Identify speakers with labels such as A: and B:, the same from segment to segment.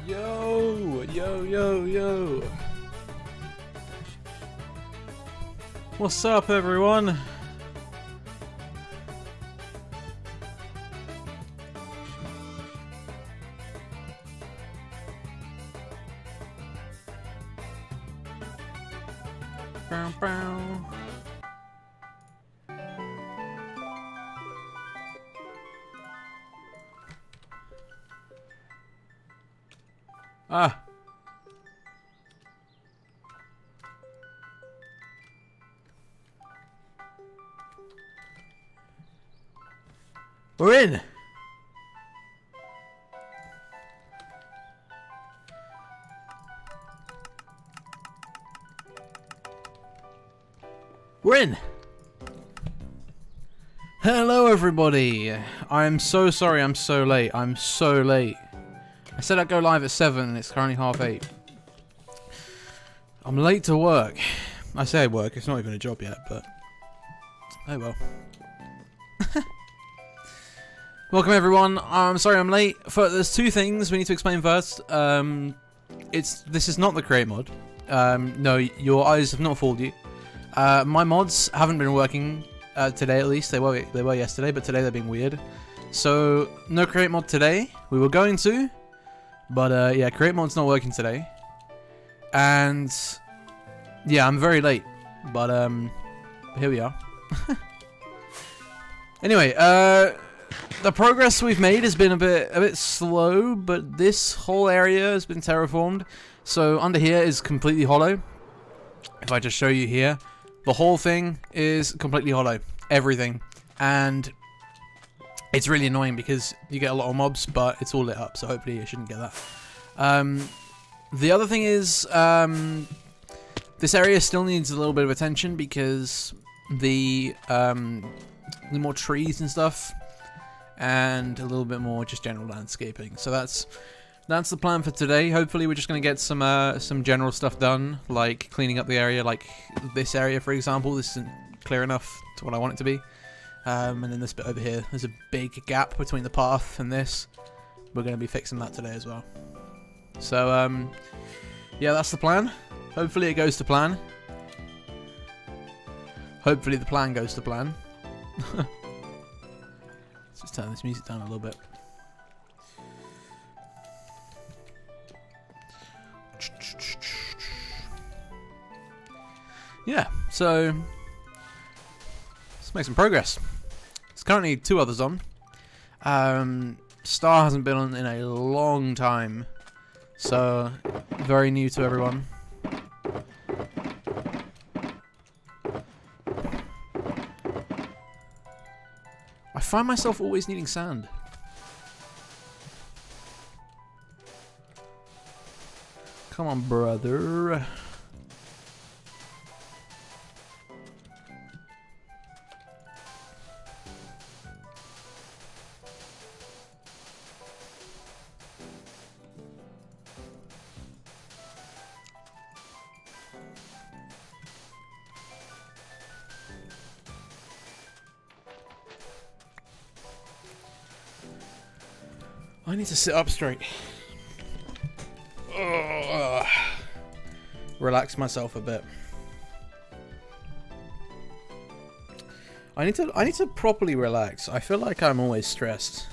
A: Yo, yo, yo, yo. What's up, everyone? Bow, bow. Ah. We're in. We're in. Hello, everybody. I'm so sorry I'm so late. I'm so late. I said I'd go live at 7 and it's currently 8:30. I'm late to work. I say work, it's not even a job yet, but oh well. Welcome everyone. I'm sorry I'm late. There's two things we need to explain first. This is not the create mod. No, your eyes have not fooled you. My mods haven't been working today, at least. They were yesterday, but today they're being weird. So no create mod today. We were going to, but yeah, create mod's not working today. And yeah, I'm very late, but here we are. Anyway, the progress we've made has been a bit slow, but this whole area has been terraformed. So under here is completely hollow. If I just show you here, the whole thing is completely hollow, everything, and it's really annoying because you get a lot of mobs, but it's all lit up, so hopefully you shouldn't get that. The other thing is, this area still needs a little bit of attention because the more trees and stuff, and a little bit more just general landscaping. So that's the plan for today. Hopefully we're just going to get some general stuff done, like cleaning up the area, like this area for example. This isn't clear enough to what I want it to be. And then this bit over here, there's a big gap between the path and this. We're going to be fixing that today as well. So yeah, that's the plan. Hopefully it goes to plan. Hopefully the plan goes to plan. Let's just turn this music down a little bit. Yeah, so let's make some progress. There's currently 2 others on. Star hasn't been on in a long time, so very new to everyone. I find myself always needing sand. Come on, brother. I need to sit up straight. Ugh. Relax myself a bit. I need to properly relax. I feel like I'm always stressed.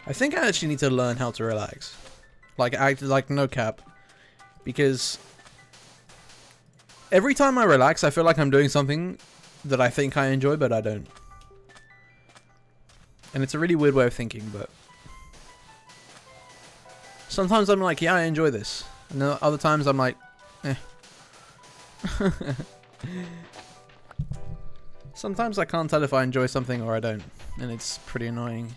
A: I think I actually need to learn how to relax. Like no cap. Because every time I relax, I feel like I'm doing something that I think I enjoy, but I don't. And it's a really weird way of thinking, but sometimes I'm like, yeah, I enjoy this. And then other times I'm like, eh. Sometimes I can't tell if I enjoy something or I don't. And it's pretty annoying.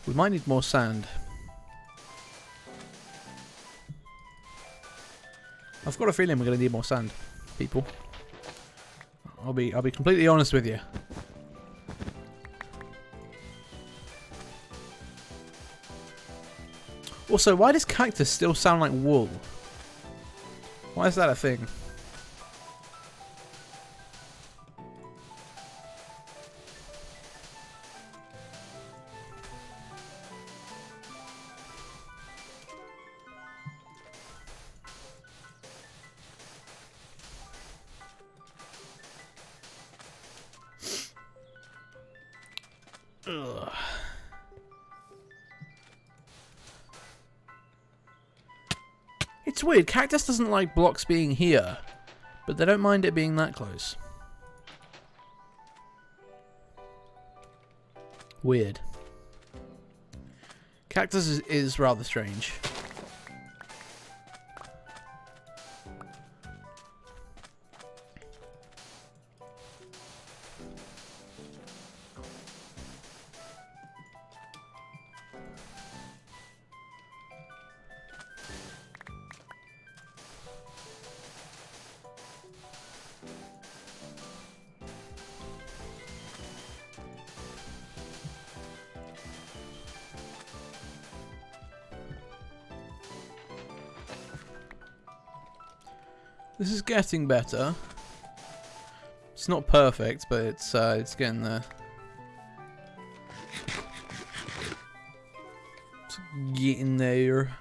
A: We might need more sand. I've got a feeling we're going to need more sand, people. I'll be completely honest with you. Also, why does cactus still sound like wool? Why is that a thing? Ugh. It's weird, cactus doesn't like blocks being here, but they don't mind it being that close. Weird. Cactus is rather strange. This is getting better. It's not perfect, but it's getting there. It's getting there.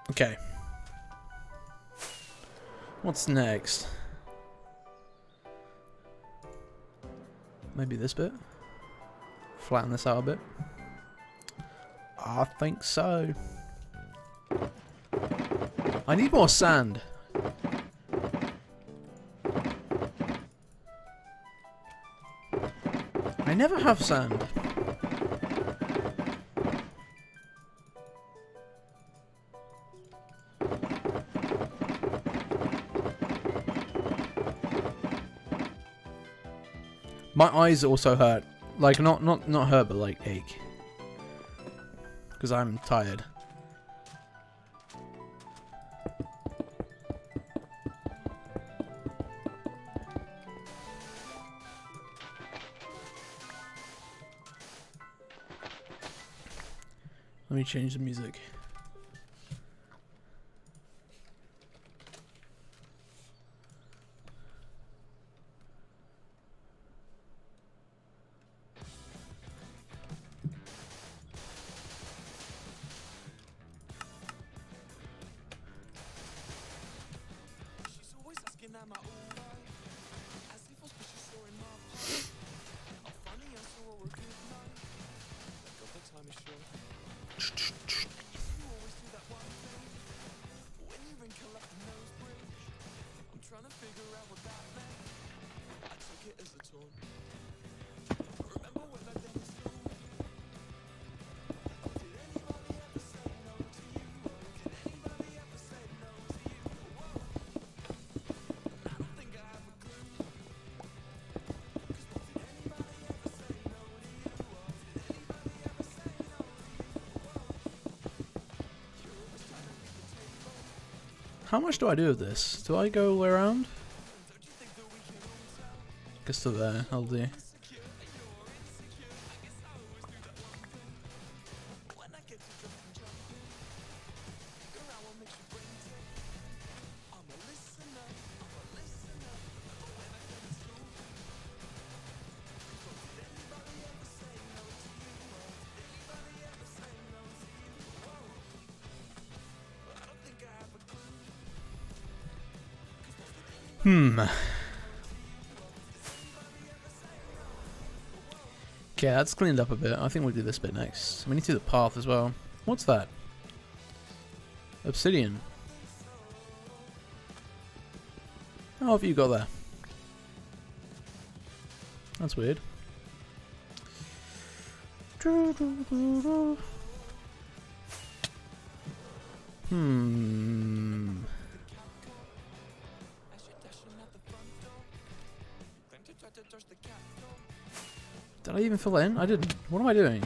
A: Okay. What's next? Maybe this bit? Flatten this out a bit? I think so. I need more sand. I never have sand. My eyes also hurt. Like, not hurt, but like ache. Because I'm tired. Let me change the music. How much do I do of this? Do I go all the way around? Guess to there, I'll do. Okay, that's cleaned up a bit. I think we'll do this bit next. We need to do the path as well. What's that? Obsidian. How have you got there? That's weird. Did I even fill that in? I didn't. What am I doing?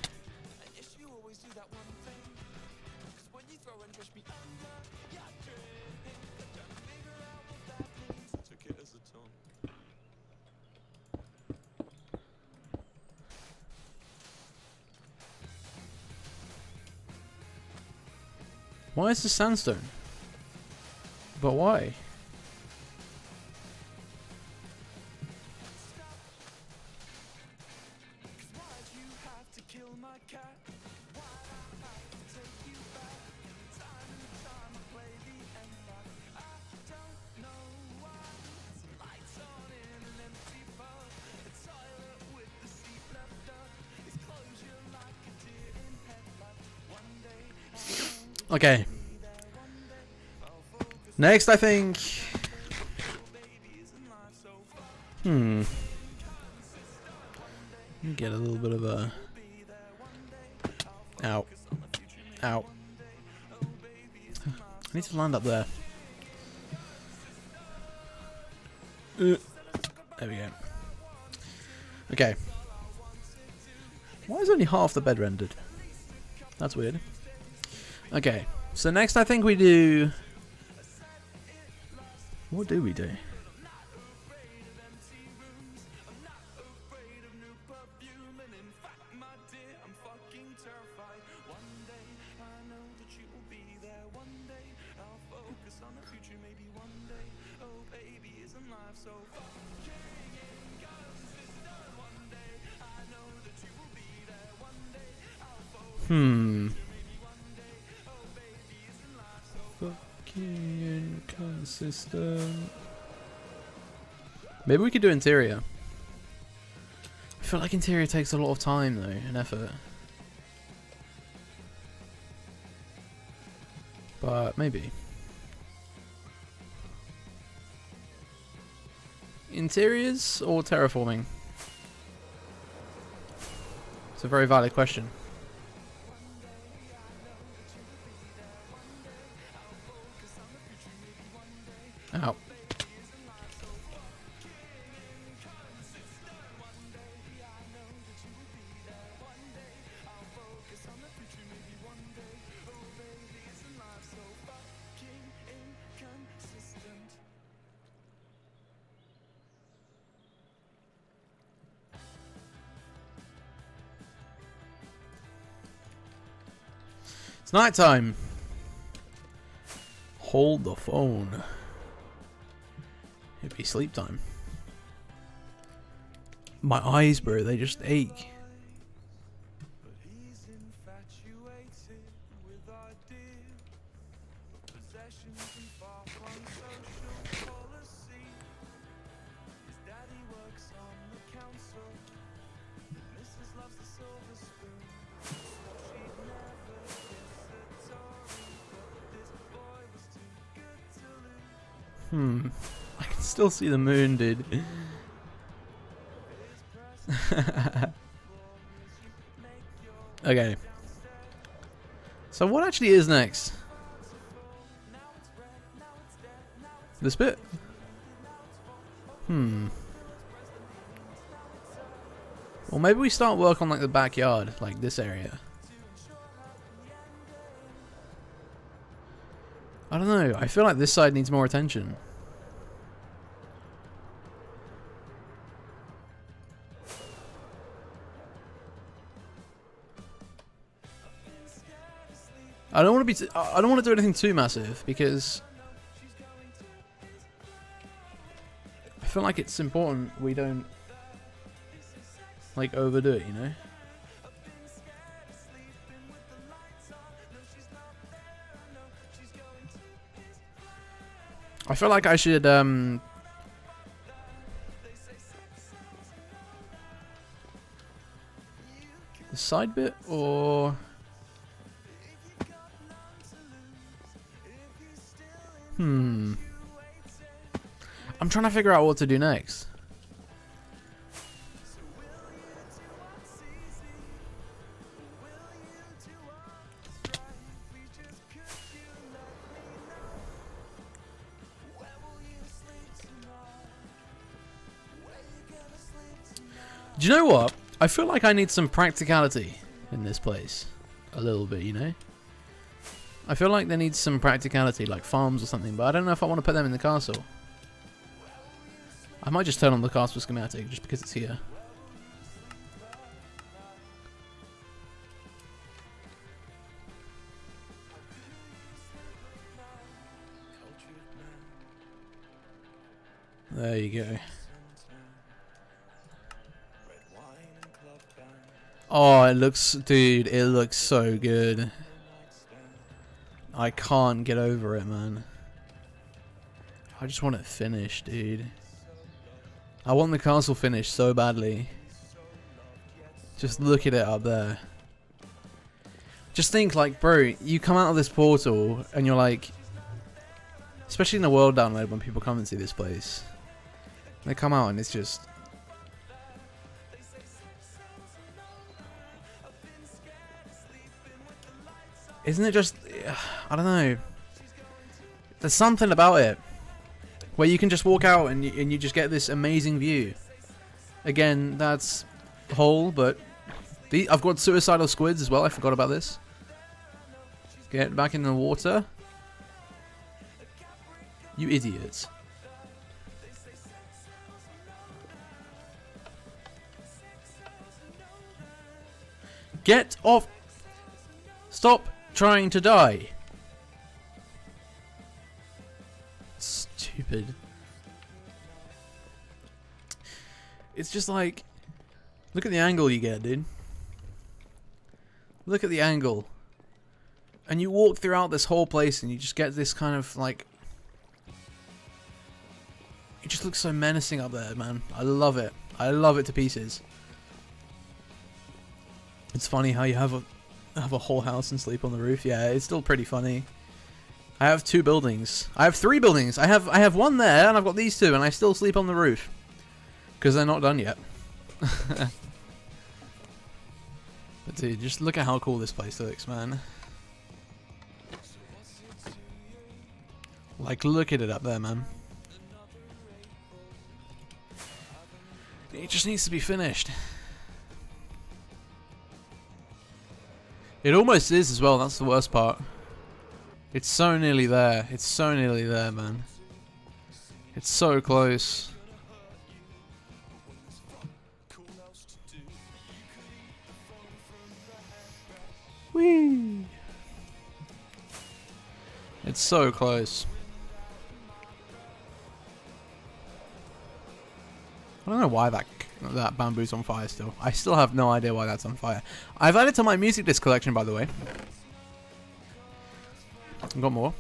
A: Why is this sandstone? But why? Okay. Next, I think. Get a little bit of a. Ow. Ow. I need to land up there. There we go. Okay. Why is only half the bed rendered? That's weird. Okay, so next I think we do... What do we do? Fucking inconsistent. Maybe we could do interior. I feel like interior takes a lot of time though, and effort. But maybe. Interiors or terraforming? It's a very valid question. Ow. It's night time. Hold the phone. It'd be sleep time. My eyes, bro, they just ache. I can still see the moon, dude. Okay. So what actually is next? This bit? Well, maybe we start work on like the backyard, like this area. I don't know. I feel like this side needs more attention. I don't want to be. I don't want to do anything too massive because I feel like it's important we don't like overdo it, you know. I feel like I should the side bit or I'm trying to figure out what to do next. Do you know what? I feel like I need some practicality in this place. A little bit, you know? I feel like there needs some practicality, like farms or something, but I don't know if I want to put them in the castle. I might just turn on the castle schematic just because it's here. There you go. Oh, it looks, dude, it looks so good. I can't get over it, man. I just want it finished, dude. I want the castle finished so badly. Just look at it up there. Just think, like, bro, you come out of this portal and you're like, especially in the world download when people come and see this place, they come out and it's just, isn't it just, I don't know, there's something about it where you can just walk out and you just get this amazing view. Again, that's whole, but I've got suicidal squids as well. I forgot about this. Get back in the water. You idiots. Get off. Stop trying to die. Stupid. It's just like, look at the angle you get, dude. Look at the angle. And you walk throughout this whole place and you just get this kind of like, it just looks so menacing up there, man. I love it. I love it to pieces. It's funny how you have a whole house and sleep on the roof. Yeah, it's still pretty funny. I have 2 buildings. I have 3 buildings. I have one there and I've got these 2 and I still sleep on the roof. Because they're not done yet. But dude, just look at how cool this place looks, man. Like, look at it up there, man. It just needs to be finished. It almost is as well, that's the worst part. It's so nearly there. It's so nearly there, man. It's so close. Whee! It's so close. I don't know why that bamboo's on fire still. I still have no idea why that's on fire. I've added to my music disc collection, by the way. I've got more.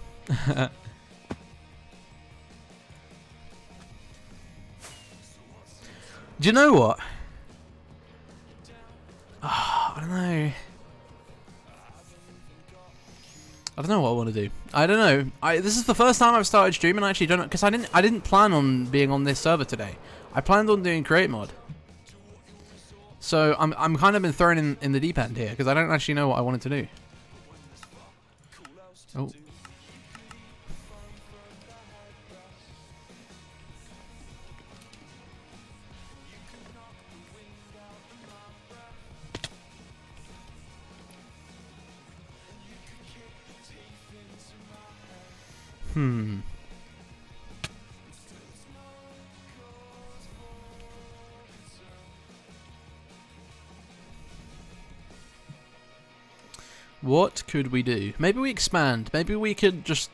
A: Do you know what? Oh, I don't know. I don't know what I want to do. I don't know. This is the first time I've started streaming. I actually don't know, because I didn't plan on being on this server today. I planned on doing create mod. So I'm kind of been thrown in the deep end here because I don't actually know what I wanted to do. Oh. What could we do? Maybe we expand. Maybe we could just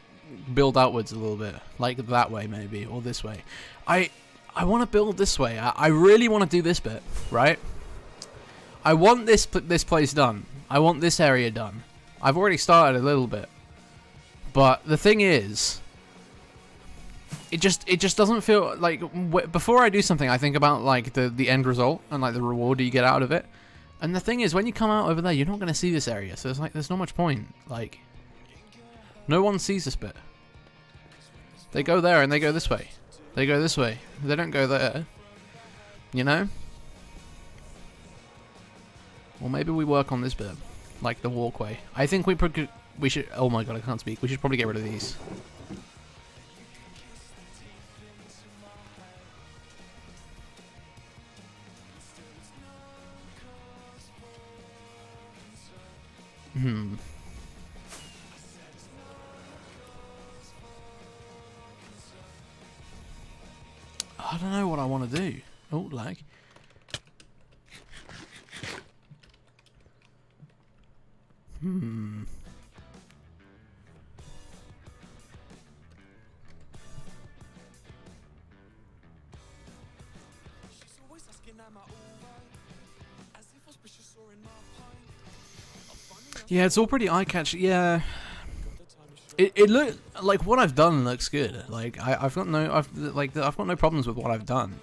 A: build outwards a little bit. Like that way maybe, or this way. I want to build this way. I really want to do this bit, right? I want this place done. I want this area done. I've already started a little bit. But the thing is, it just doesn't feel like, before I do something I think about like the end result and like the reward you get out of it. And the thing is, when you come out over there, you're not going to see this area, so it's like there's not much point. Like, no one sees this bit. They go there and they go this way. They go this way. They don't go there. You know? Well, maybe we work on this bit, like the walkway. I think we should. Oh my god, I can't speak. We should probably get rid of these. I don't know what I want to do. Oh, lag. Yeah, it's all pretty eye-catching. Yeah, it look like what I've done looks good. Like I've got no problems with what I've done.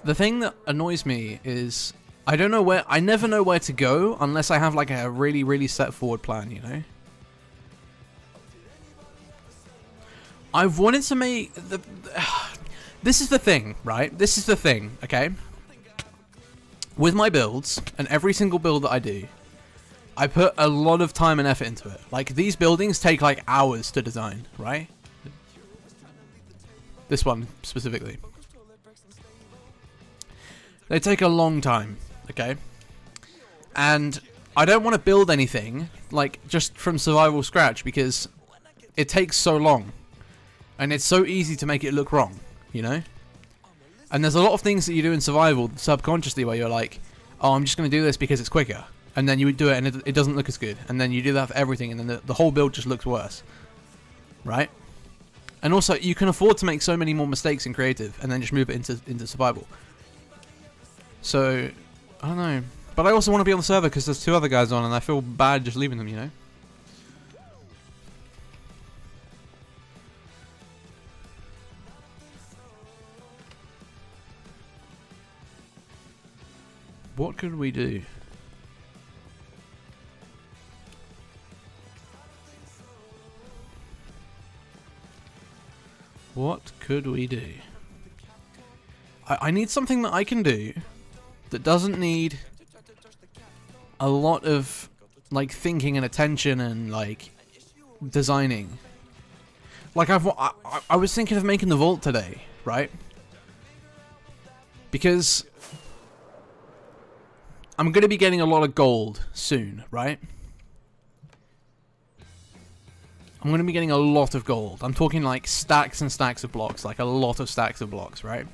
A: The thing that annoys me is I never know where to go unless I have like a really set forward plan, you know? I've wanted to make this is the thing, right? This is the thing, okay? With my builds, and every single build that I do, I put a lot of time and effort into it. Like, these buildings take like hours to design, right? This one specifically. They take a long time, okay? And I don't want to build anything, like, just from survival scratch, because it takes so long. And it's so easy to make it look wrong, you know? And there's a lot of things that you do in survival subconsciously where you're like, oh, I'm just going to do this because it's quicker. And then you would do it and it doesn't look as good. And then you do that for everything and then the whole build just looks worse. Right? And also, you can afford to make so many more mistakes in creative and then just move it into survival. So, I don't know. But I also want to be on the server because there's 2 other guys on and I feel bad just leaving them, you know? What could we do? What could we do? I need something that I can do that doesn't need a lot of like thinking and attention and like designing. Like I was thinking of making the vault today, right? Because I'm going to be getting a lot of gold soon, right? I'm going to be getting a lot of gold. I'm talking like stacks and stacks of blocks, like a lot of stacks of blocks, right?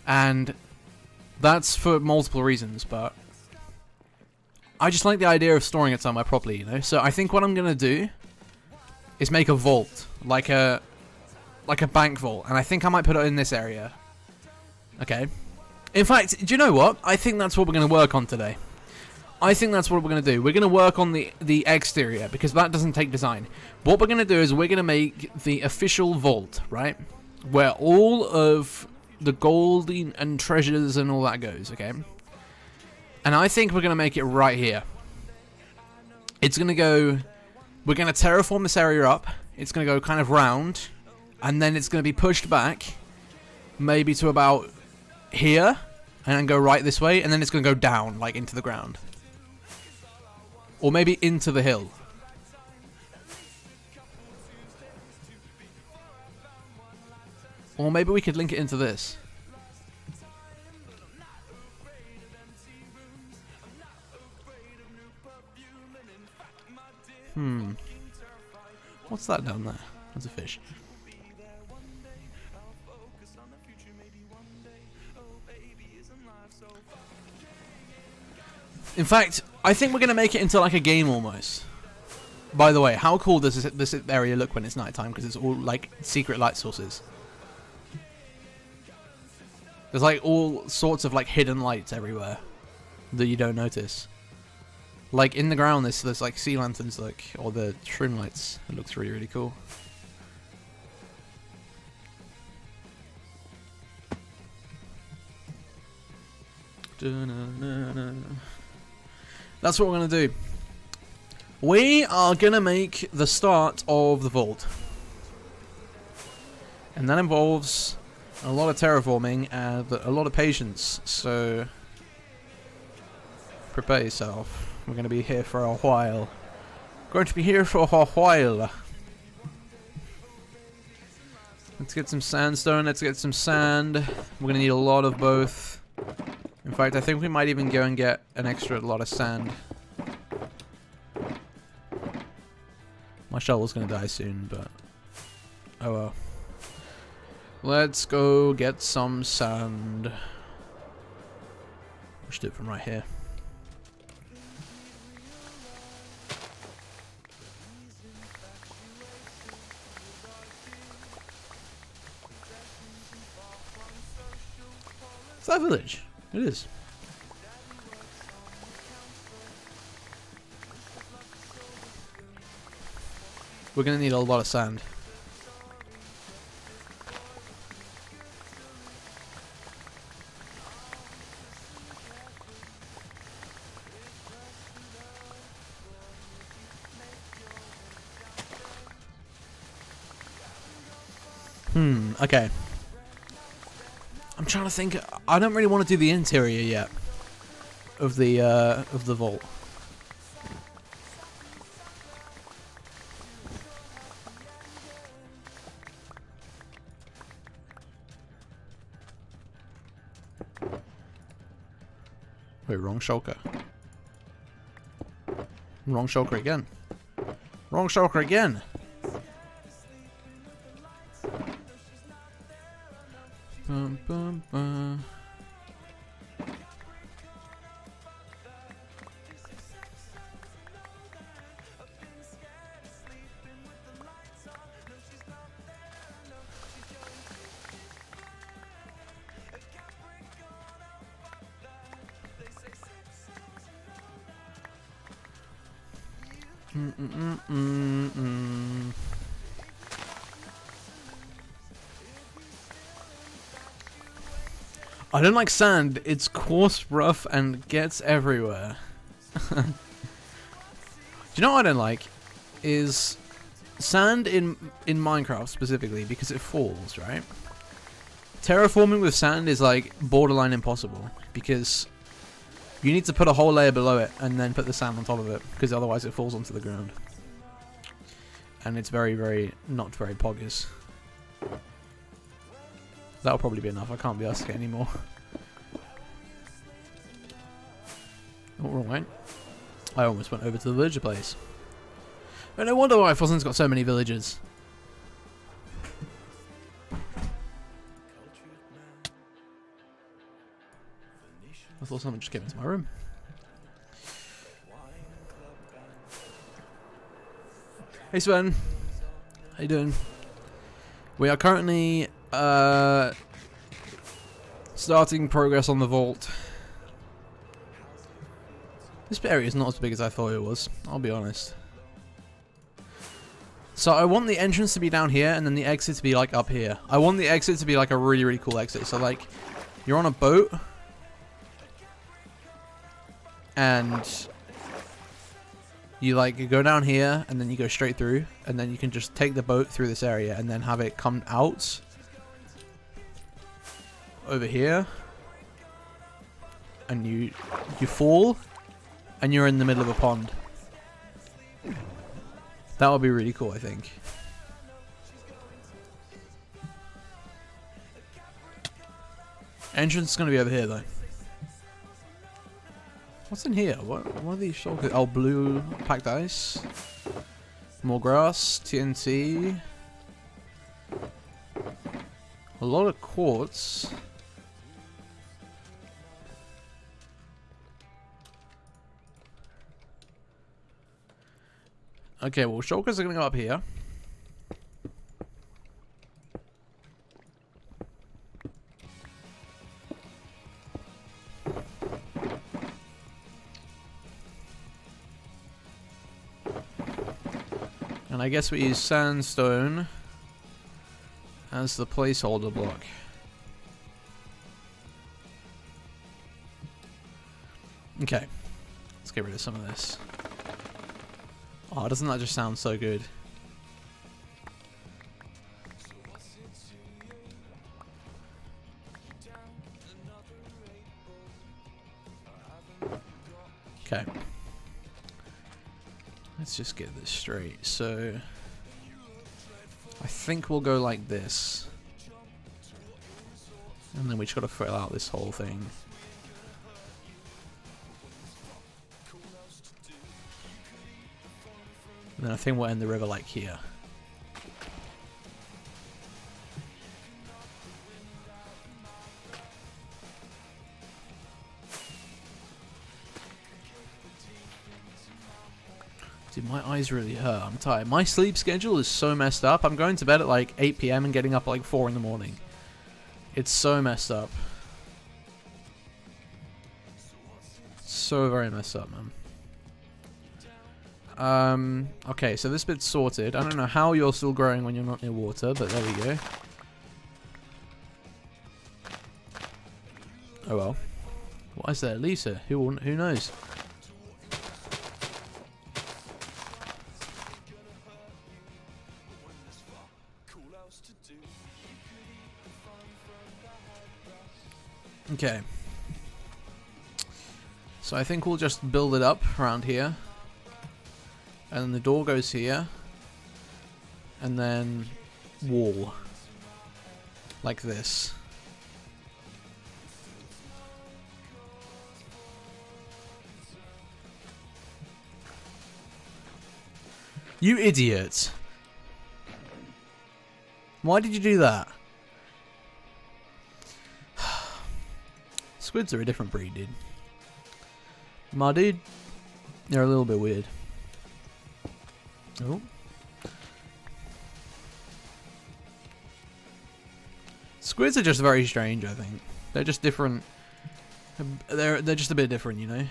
A: And that's for multiple reasons, but I just like the idea of storing it somewhere properly, you know? So I think what I'm going to do is make a vault, like a bank vault, and I think I might put it in this area. Okay? In fact, do you know what? I think that's what we're going to work on today. I think that's what we're going to do. We're going to work on the exterior, because that doesn't take design. What we're going to do is we're going to make the official vault, right? Where all of the gold and treasures and all that goes, okay? And I think we're going to make it right here. It's going to go... We're going to terraform this area up. It's going to go kind of round. And then it's going to be pushed back. Maybe to about here. And then go right this way. And then it's going to go down, like into the ground. Or maybe into the hill. Or maybe we could link it into this. What's that down there? That's a fish. In fact, I think we're going to make it into like a game almost. By the way, how cool does this area look when it's nighttime? Because it's all like secret light sources. There's like all sorts of like hidden lights everywhere that you don't notice. Like in the ground, there's like sea lanterns, like, or the trim lights. It looks really cool. That's what we're gonna do. We are gonna make the start of the vault, and that involves a lot of terraforming and a lot of patience. So prepare yourself. We're going to be here for a while. Going to be here for a while. Let's get some sandstone. Let's get some sand. We're going to need a lot of both. In fact, I think we might even go and get an extra lot of sand. My shovel's going to die soon, but oh well. Let's go get some sand. We should do it from right here. Is that a village? It is. We're gonna need a lot of sand. Okay. I'm trying to think. I don't really want to do the interior yet of the vault. Wait, wrong shulker. Wrong shulker again. Wrong shulker again. Bum, bum, bum. I don't like sand. It's coarse, rough, and gets everywhere. Do you know what I don't like? Is sand in Minecraft specifically, because it falls, right? Terraforming with sand is like borderline impossible, because you need to put a whole layer below it and then put the sand on top of it, because otherwise it falls onto the ground. And it's very, not very poggers. That'll probably be enough. I can't be asked to get any more. Oh, wrong way. I almost went over to the villager place. But no wonder why Foslin's got so many villagers. I thought someone just came into my room. Hey Sven, how you doing? We are currently starting progress on the vault. This area is not as big as I thought it was, I'll be honest. So I want the entrance to be down here and then the exit to be like up here. I want the exit to be like a really cool exit. So like you're on a boat and you like go down here and then you go straight through and then you can just take the boat through this area and then have it come out over here and you fall and you're in the middle of a pond. That would be really cool, I think. Entrance is going to be over here though. What's in here? What are these shulkers? Oh, blue packed ice. More grass, TNT. A lot of quartz. Okay, well, shulkers are going to go up here. And I guess we use sandstone as the placeholder block. Okay, let's get rid of some of this. Oh, doesn't that just sound so good? Okay. Let's just get this straight. So, I think we'll go like this. And then we just gotta fill out this whole thing. And then I think we'll end the river like here. Dude, my eyes really hurt. I'm tired. My sleep schedule is so messed up. I'm going to bed at like 8 PM and getting up at like 4 in the morning. It's so messed up. so very messed up, man. Okay, so this bit's sorted. I don't know how you're still growing when you're not near water, but there we go. Oh well. What is there? Lisa? Who knows? Okay. So I think we'll just build it up around here. And then the door goes here. And then wall. Like this. You idiot. Why did you do that? Squids are a different breed, dude. My dude, they're a little bit weird. Oh. Squids are just very strange, I think. They're just different. They're just a bit different, you know?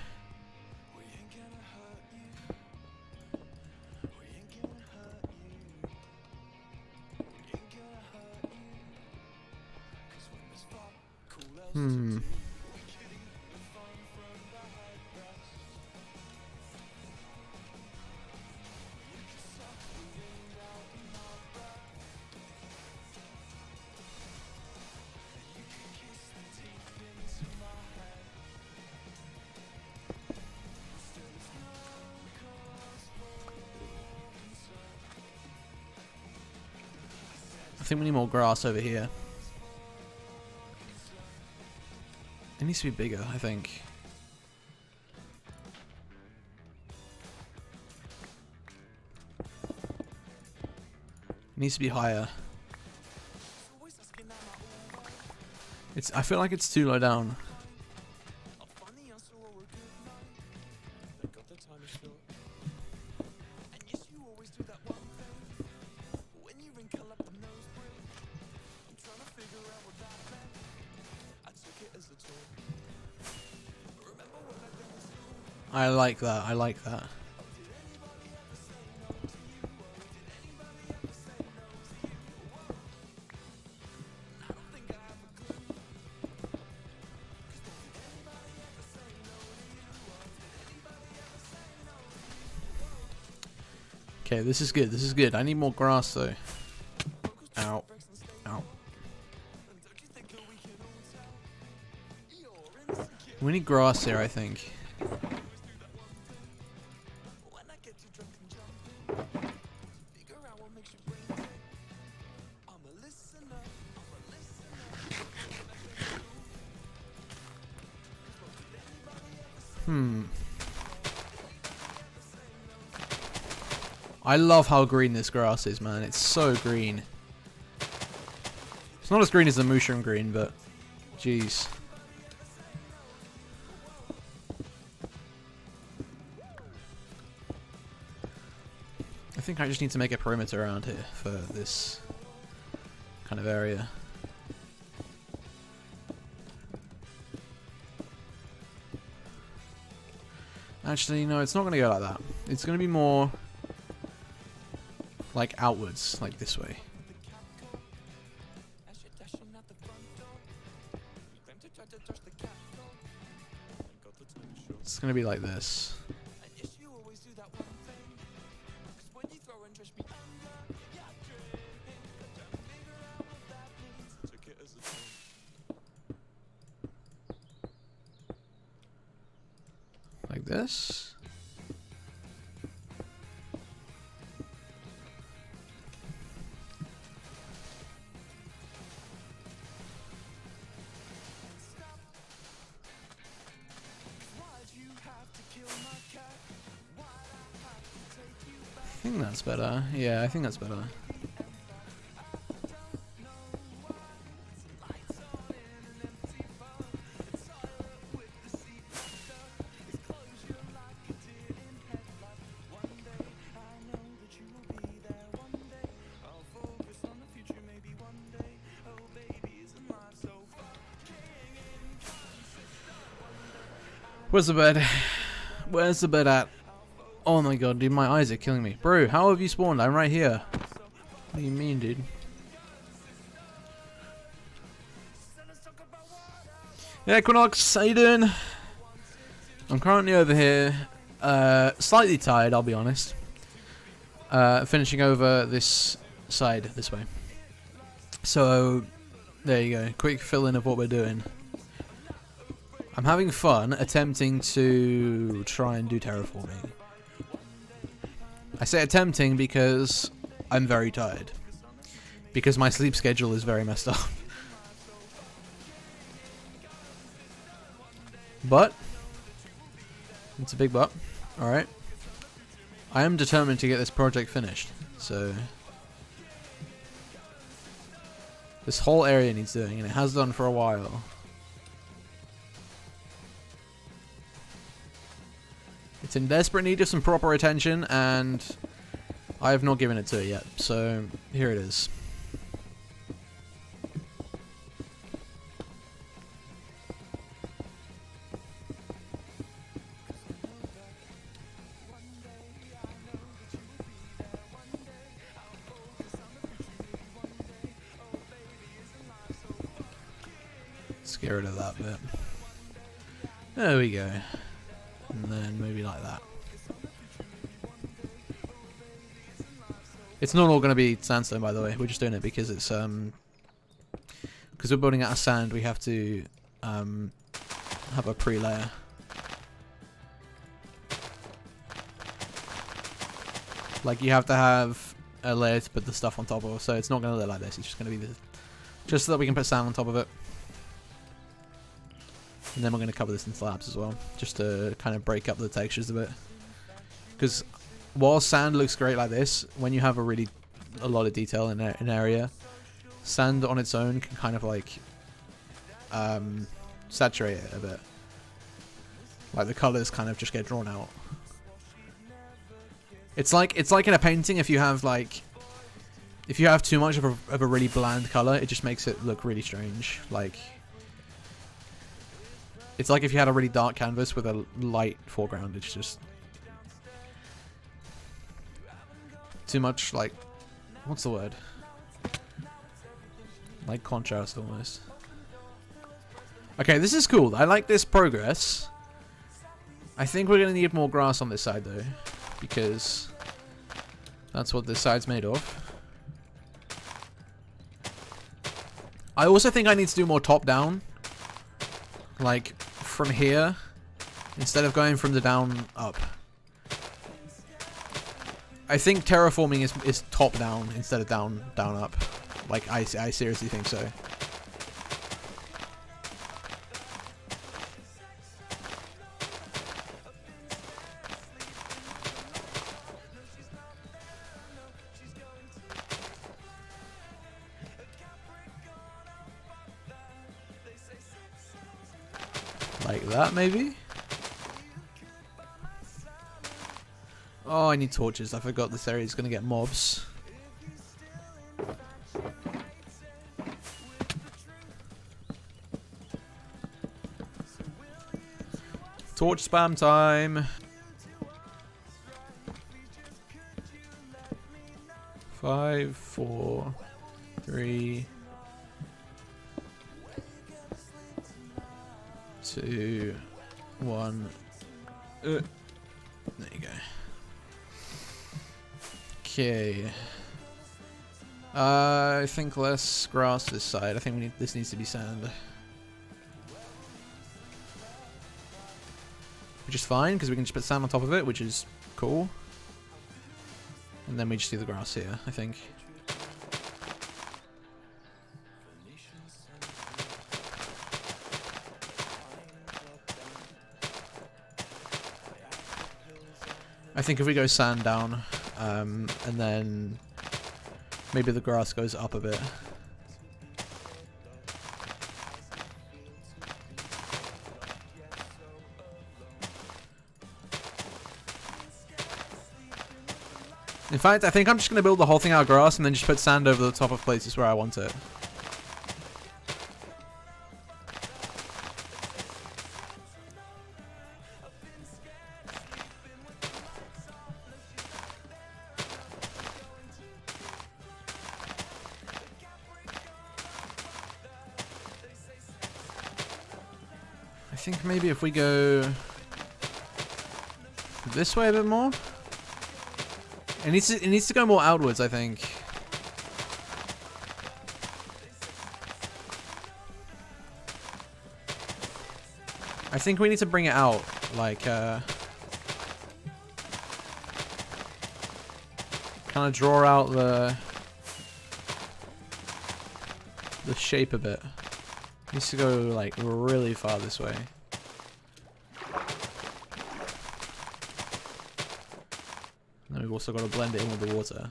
A: I think we need more grass over here. It needs to be bigger, I think. It needs to be higher. I feel like it's too low down. I like that, I like that. Okay, this is good, this is good. I need more grass though. Ow. Ow. We need grass here, I think. I love how green this grass is, man. It's so green. It's not as green as the mushroom green, but jeez. I think I just need to make a perimeter around here for this kind of area. Actually, no, it's not going to go like that. It's going to be more like outwards, like this way. It's going to be like this. Like this. I think that's better. Yeah, I think that's better. Where's the bed? Where's the bed at? Oh my god, dude, my eyes are killing me. Bro, how have you spawned? I'm right here. What do you mean, dude? Yeah, Equinox, how you doing? I'm currently over here, slightly tired, I'll be honest. Finishing over this side, this way. So, there you go. Quick fill-in of what we're doing. I'm having fun attempting to try and do terraforming. I say attempting because I'm very tired. Because my sleep schedule is very messed up. But, it's a big but. Alright. I am determined to get this project finished. So, this whole area needs doing, and it has done for a while. It's in desperate need of some proper attention, and I have not given it to it yet. So, here it is. Let's get rid of that bit. There we go. And then maybe like that. It's not all going to be sandstone, by the way. We're just doing it because it's because we're building out of sand. We have to have a pre-layer. Like you have to have a layer to put the stuff on top of. So it's not going to look like this. It's just going to be just so that we can put sand on top of it. And then we're going to cover this in slabs as well, just to kind of break up the textures a bit. Because while sand looks great like this, when you have a lot of detail in an area, sand on its own can kind of like saturate it a bit. Like the colors kind of just get drawn out. It's like in a painting. If you have too much of a really bland color, it just makes it look really strange. Like. It's like if you had a really dark canvas with a light foreground, it's just too much, like, what's the word? Like contrast almost. Okay, this is cool. I like this progress. I think we're going to need more grass on this side though, because that's what this side's made of. I also think I need to do more top down. Like, from here, instead of going from the down up. I think terraforming is top down instead of down up. Like, I seriously think so. Like that, maybe? Oh, I need torches. I forgot this area is going to get mobs. Torch spam time. 5, 4, 3... 2, 1. There you go. Okay. I think less grass this side. I think this needs to be sand. Which is fine because we can just put sand on top of it, which is cool. And then we just do the grass here, I think. I think if we go sand down, and then maybe the grass goes up a bit. In fact, I think I'm just going to build the whole thing out of grass and then just put sand over the top of places where I want it. think maybe if we go this way a bit more. It needs to go more outwards, I think. I think we need to bring it out, like, kind of draw out the shape a bit. It needs to go, like, really far this way. And we've also got to blend it in with the water.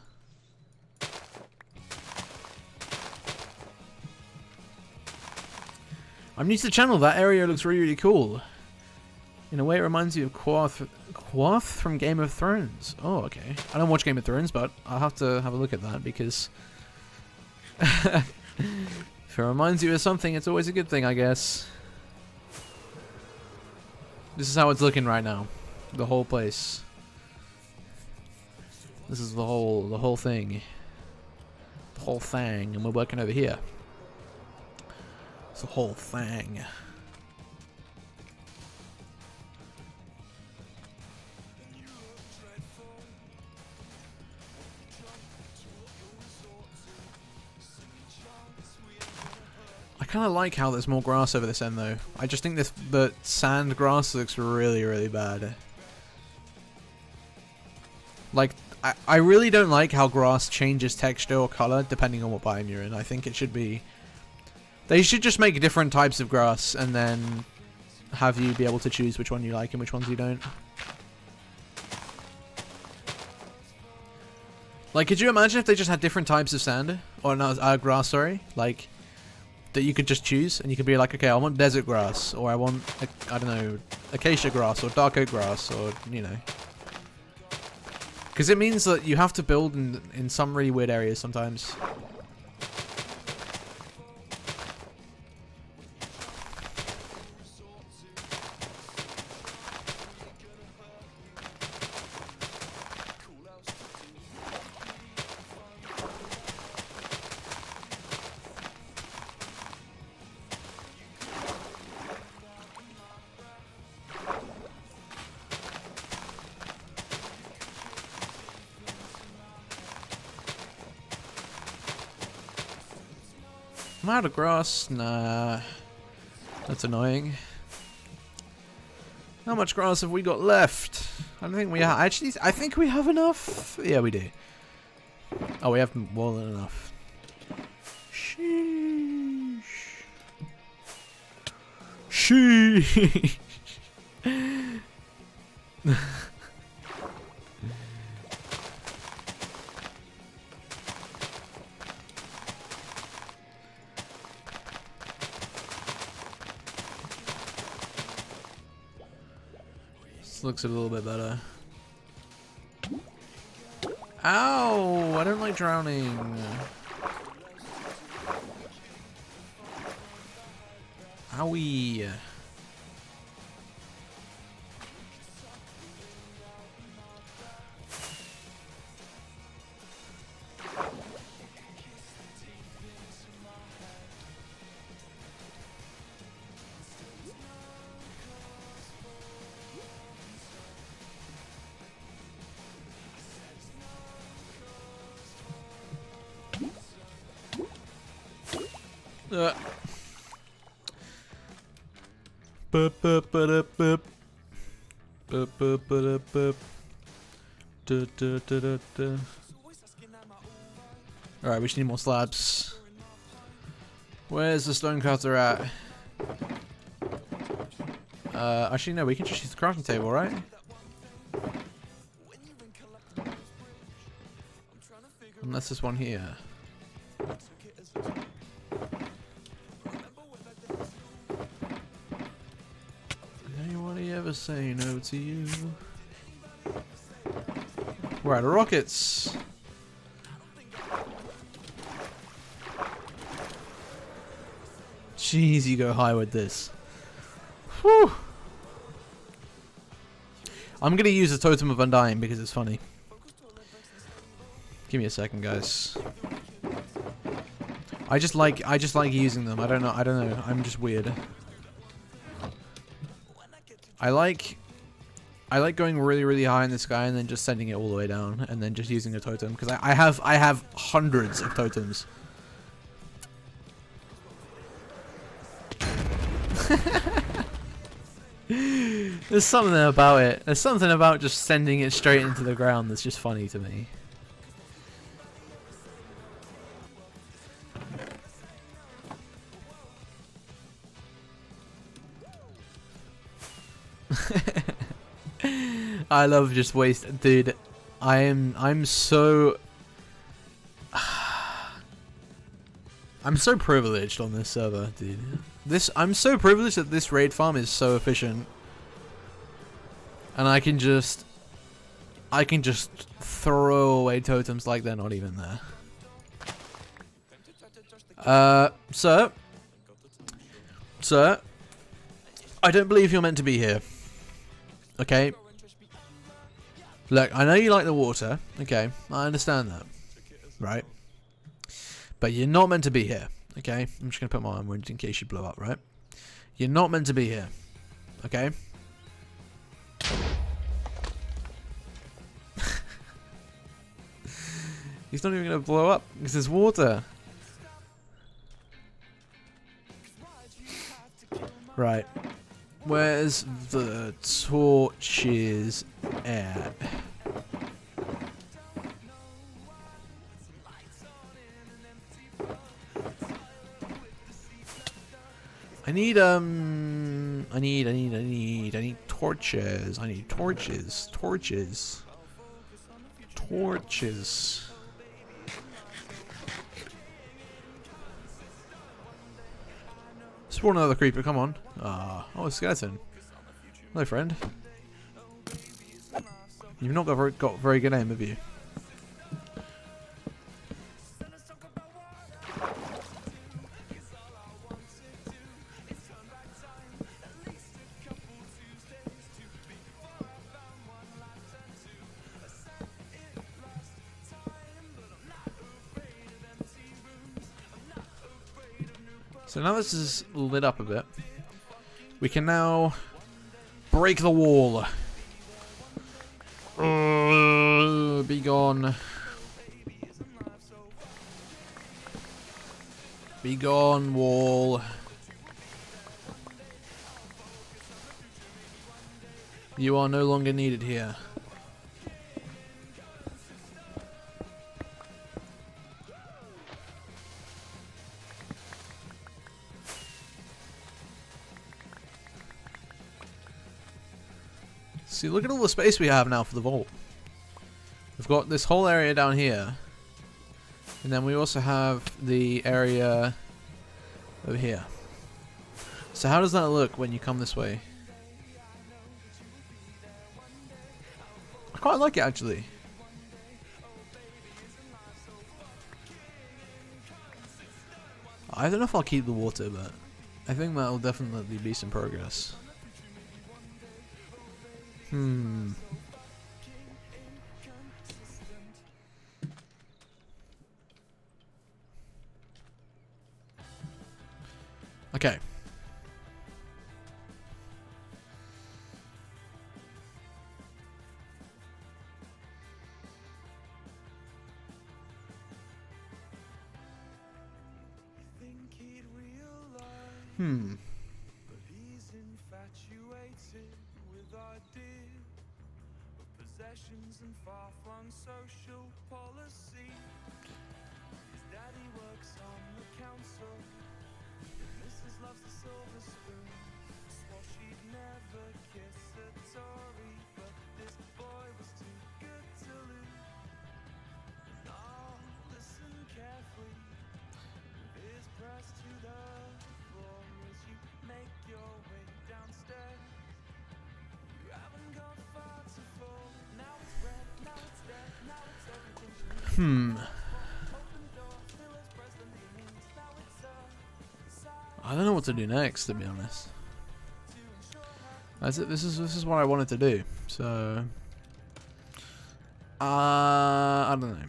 A: I'm new to the channel. That area looks really, really cool. In a way, it reminds you of Quoth from Game of Thrones. Oh, okay. I don't watch Game of Thrones, but I'll have to have a look at that because if it reminds you of something, it's always a good thing, I guess. This is how it's looking right now. The whole place. This is the whole thing. The whole thing, and we're working over here. It's the whole thing. I kind of like how there's more grass over this end, though. I just think the sand grass looks really, really bad. Like, I really don't like how grass changes texture or color depending on what biome you're in. I think it should be... They should just make different types of grass and then have you be able to choose which one you like and which ones you don't. Like, could you imagine if they just had different types of sand? Or no, grass, sorry. Like, that you could just choose and you could be like, okay, I want desert grass, or I want, I don't know, acacia grass, or dark oak grass, or, you know. Because it means that you have to build in some really weird areas sometimes. I'm out of grass. Nah. That's annoying. How much grass have we got left? I don't think we have. Actually, I think we have enough. Yeah, we do. Oh, we have more than enough. Sheesh. Sheesh. This looks a little bit better. Ow! I don't like drowning. Owie. Alright, we just need more slabs. Where's the stonecutter at? Actually no, we can just use the crafting table, right? Unless there's one here. Anybody ever say no to you? We're out of rockets. Jeez, you go high with this. Whew. I'm gonna use the Totem of Undying because it's funny. Give me a second, guys. I just like using them. I don't know. I'm just weird. I like going really, really high in the sky and then just sending it all the way down and then just using a totem because I have hundreds of totems. There's something about it. There's something about just sending it straight into the ground that's just funny to me. I love just waste, dude. I'm so I'm so privileged on this server, dude. I'm so privileged that this raid farm is so efficient, and I can just throw away totems like they're not even there. Sir, I don't believe you're meant to be here. Okay. Look, I know you like the water. Okay, I understand that. Right. But you're not meant to be here. Okay? I'm just going to put my arm wound in case you blow up, right? You're not meant to be here. Okay? He's not even going to blow up because there's water. Right. Where's the torches at? I need torches. I need torches. Torches. Spawn another creeper, come on. Oh, a skeleton. Hello, friend. You've not got very good aim, have you? So now this is lit up a bit. We can now break the wall. Be gone. Be gone, wall. You are no longer needed here. See, look at all the space we have now for the vault. We've got this whole area down here. And then we also have the area over here. So how does that look when you come this way? I quite like it, actually. I don't know if I'll keep the water, but I think that'll definitely be some progress. Okay.
B: But he's infatuated with ideas of possessions and far-flung social policy. His daddy works on the council. Mrs. loves the silver spoon. Swore she'd never kiss a Tory, but this boy was too good to lose. Now listen carefully. With his press to the floor as you make your way downstairs. You haven't gone far to fall. Now it's red, now it's dead, now it's everything she needs. Open door, still as President Demons. Now it's
A: I don't know what to do next, to be honest. That's it. This is what I wanted to do. So, I don't know.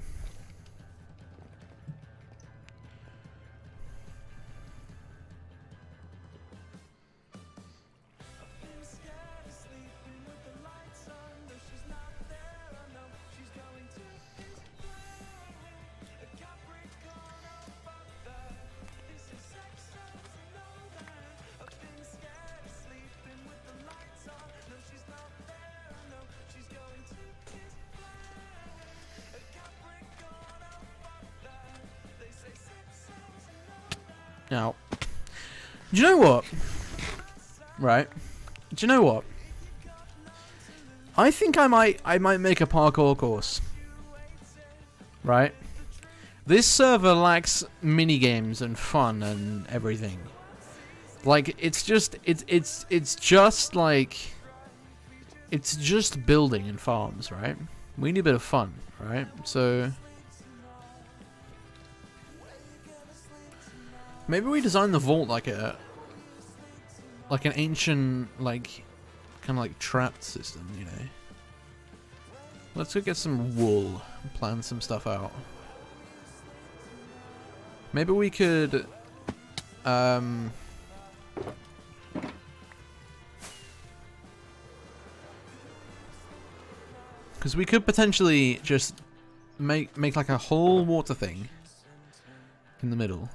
A: Now, do you know what? Right? Do you know what? I think I might make a parkour course. Right? This server lacks mini games and fun and everything. Like it's just building and farms, right? We need a bit of fun, right? So maybe we design the vault like an ancient, like, kind of like trapped system, you know. Let's go get some wool and plan some stuff out. Maybe we could because we could potentially just make like a whole water thing in the middle.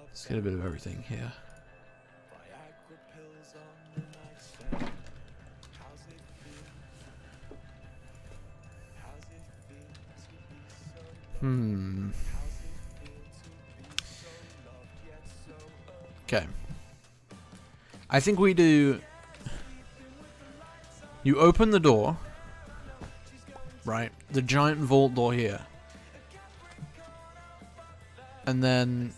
A: Let's get a bit of everything here. Okay. I think we do... You open the door. Right? The giant vault door here. And then...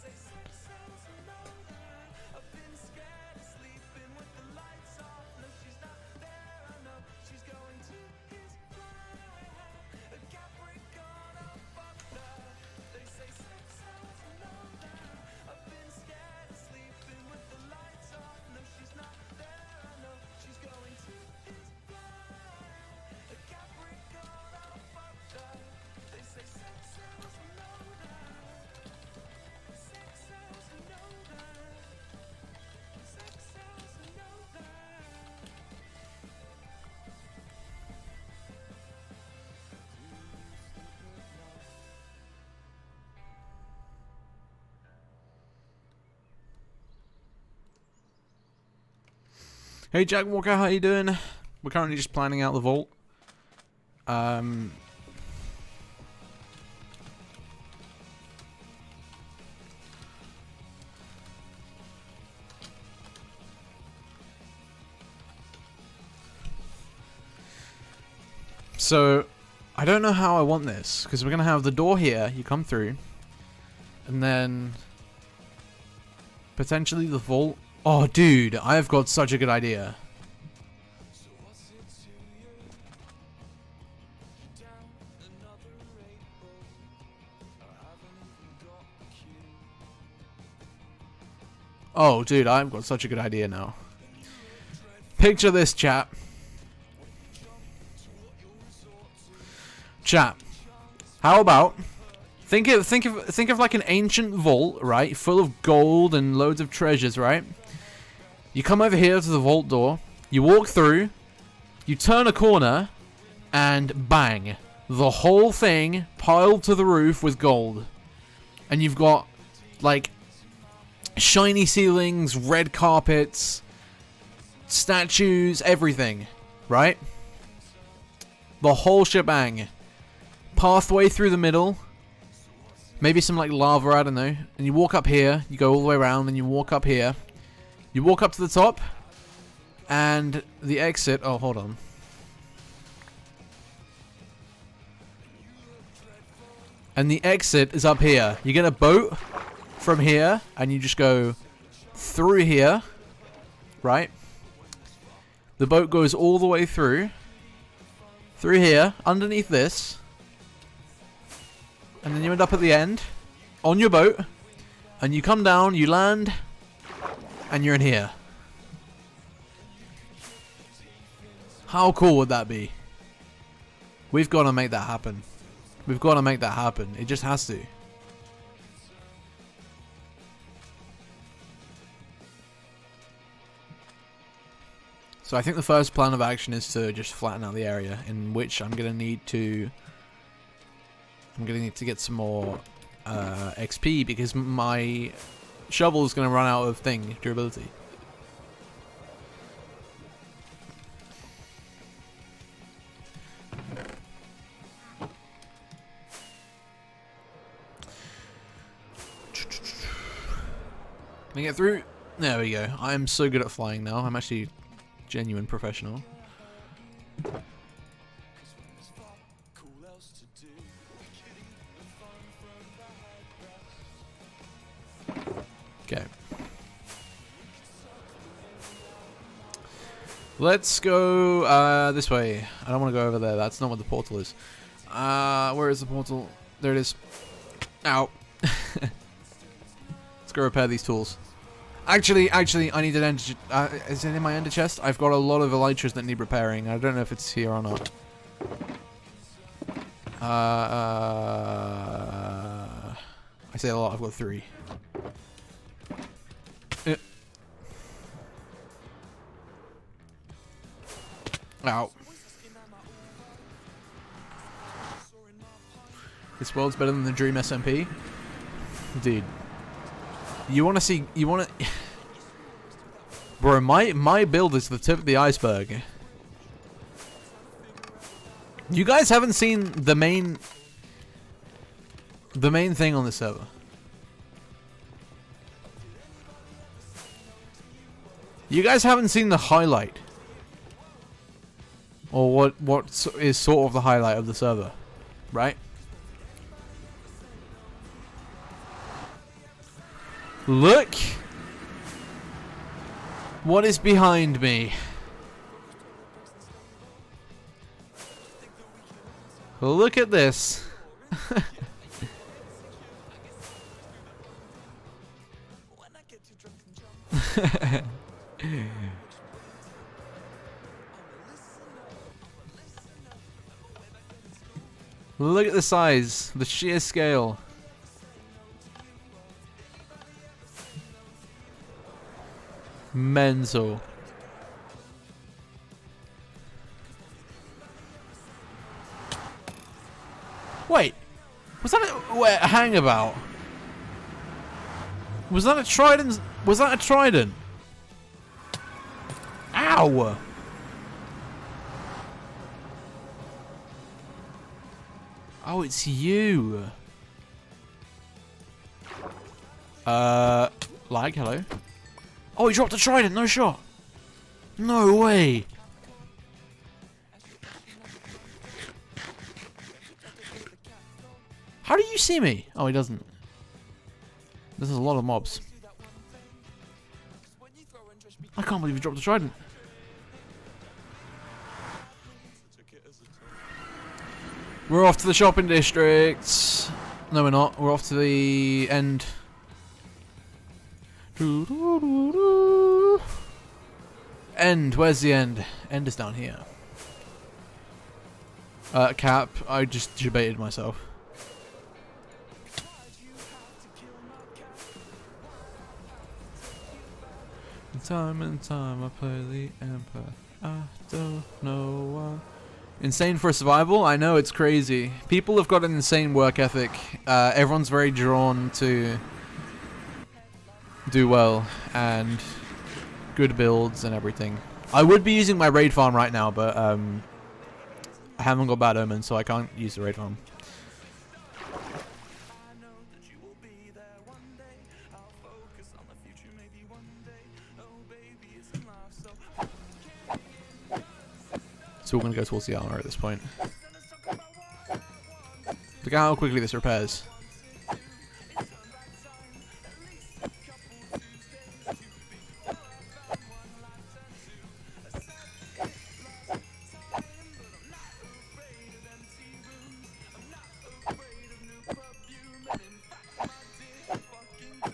A: Hey Jack Walker, how you doing? We're currently just planning out the vault. So, I don't know how I want this, because we're going to have the door here, you come through, and then potentially the vault. Oh, dude, I've got such a good idea. Oh, dude, I've got such a good idea now. Picture this, chat. Chat. How about think of like an ancient vault, right? Full of gold and loads of treasures, right? You come over here to the vault door, you walk through, you turn a corner, and bang. The whole thing piled to the roof with gold. And you've got, like, shiny ceilings, red carpets, statues, everything, right? The whole shebang. Pathway through the middle. Maybe some, like, lava, I don't know. And you walk up here, you go all the way around, and you walk up here. You walk up to the top, and the exit... Oh, hold on. And the exit is up here. You get a boat from here, and you just go through here, right? The boat goes all the way through here, underneath this, and then you end up at the end, on your boat, and you come down, you land... And you're in here. How cool would that be? We've got to make that happen. We've got to make that happen. It just has to. So I think the first plan of action is to just flatten out the area, in which I'm going to need to get some more XP, because my shovel is going to run out of durability. Can I get through? There we go. I am so good at flying now. I'm actually genuine professional. Okay. Let's go this way. I don't want to go over there. That's not what the portal is. Where is the portal? There it is. Ow. Let's go repair these tools. Actually, I need an ender. Is it in my ender chest? I've got a lot of elytras that need repairing. I don't know if it's here or not. I say a lot. I've got 3. Ow. This world's better than the Dream SMP? Dude. You wanna see... You wanna... Bro, my build is the tip of the iceberg. You guys haven't seen the main... The main thing on the server. You guys haven't seen the highlight. Or what is sort of the highlight of the server, right? Look what is behind me. Look at this. Look at the size, the sheer scale. Mental. Wait, was that a hangabout? Was that a trident? Was that a trident? Ow! Oh, it's you. Lag, hello. Oh, he dropped a trident, no shot. No way. How do you see me? Oh, he doesn't. There's a lot of mobs. I can't believe he dropped a trident. We're off to the shopping district. No, we're not. We're off to the end. End. Where's the end? End is down here. Cap. I just debated myself. Time and time I play the Emperor. I don't know why. Insane for survival? I know, it's crazy. People have got an insane work ethic. Everyone's very drawn to do well and good builds and everything. I would be using my raid farm right now, but I haven't got bad omens, so I can't use the raid farm. So we're going to go towards the armor at this point. Look at how quickly this repairs.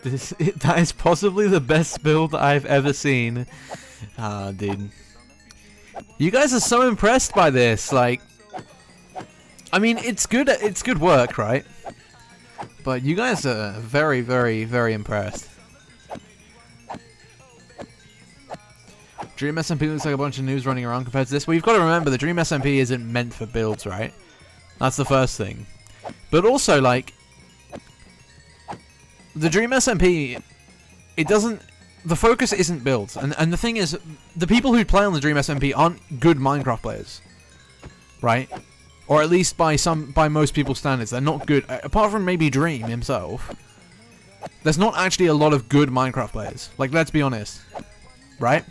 A: That is possibly the best build I've ever seen. Ah, dude. You guys are so impressed by this, like... I mean, it's good work, right? But you guys are very, very, very impressed. Dream SMP looks like a bunch of noobs running around compared to this. Well, you've got to remember, the Dream SMP isn't meant for builds, right? That's the first thing. But also, like... The Dream SMP... It doesn't... The focus isn't builds, and the thing is, the people who play on the Dream SMP aren't good Minecraft players, right? Or at least by most people's standards, they're not good. Apart from maybe Dream himself, there's not actually a lot of good Minecraft players. Like, let's be honest, right?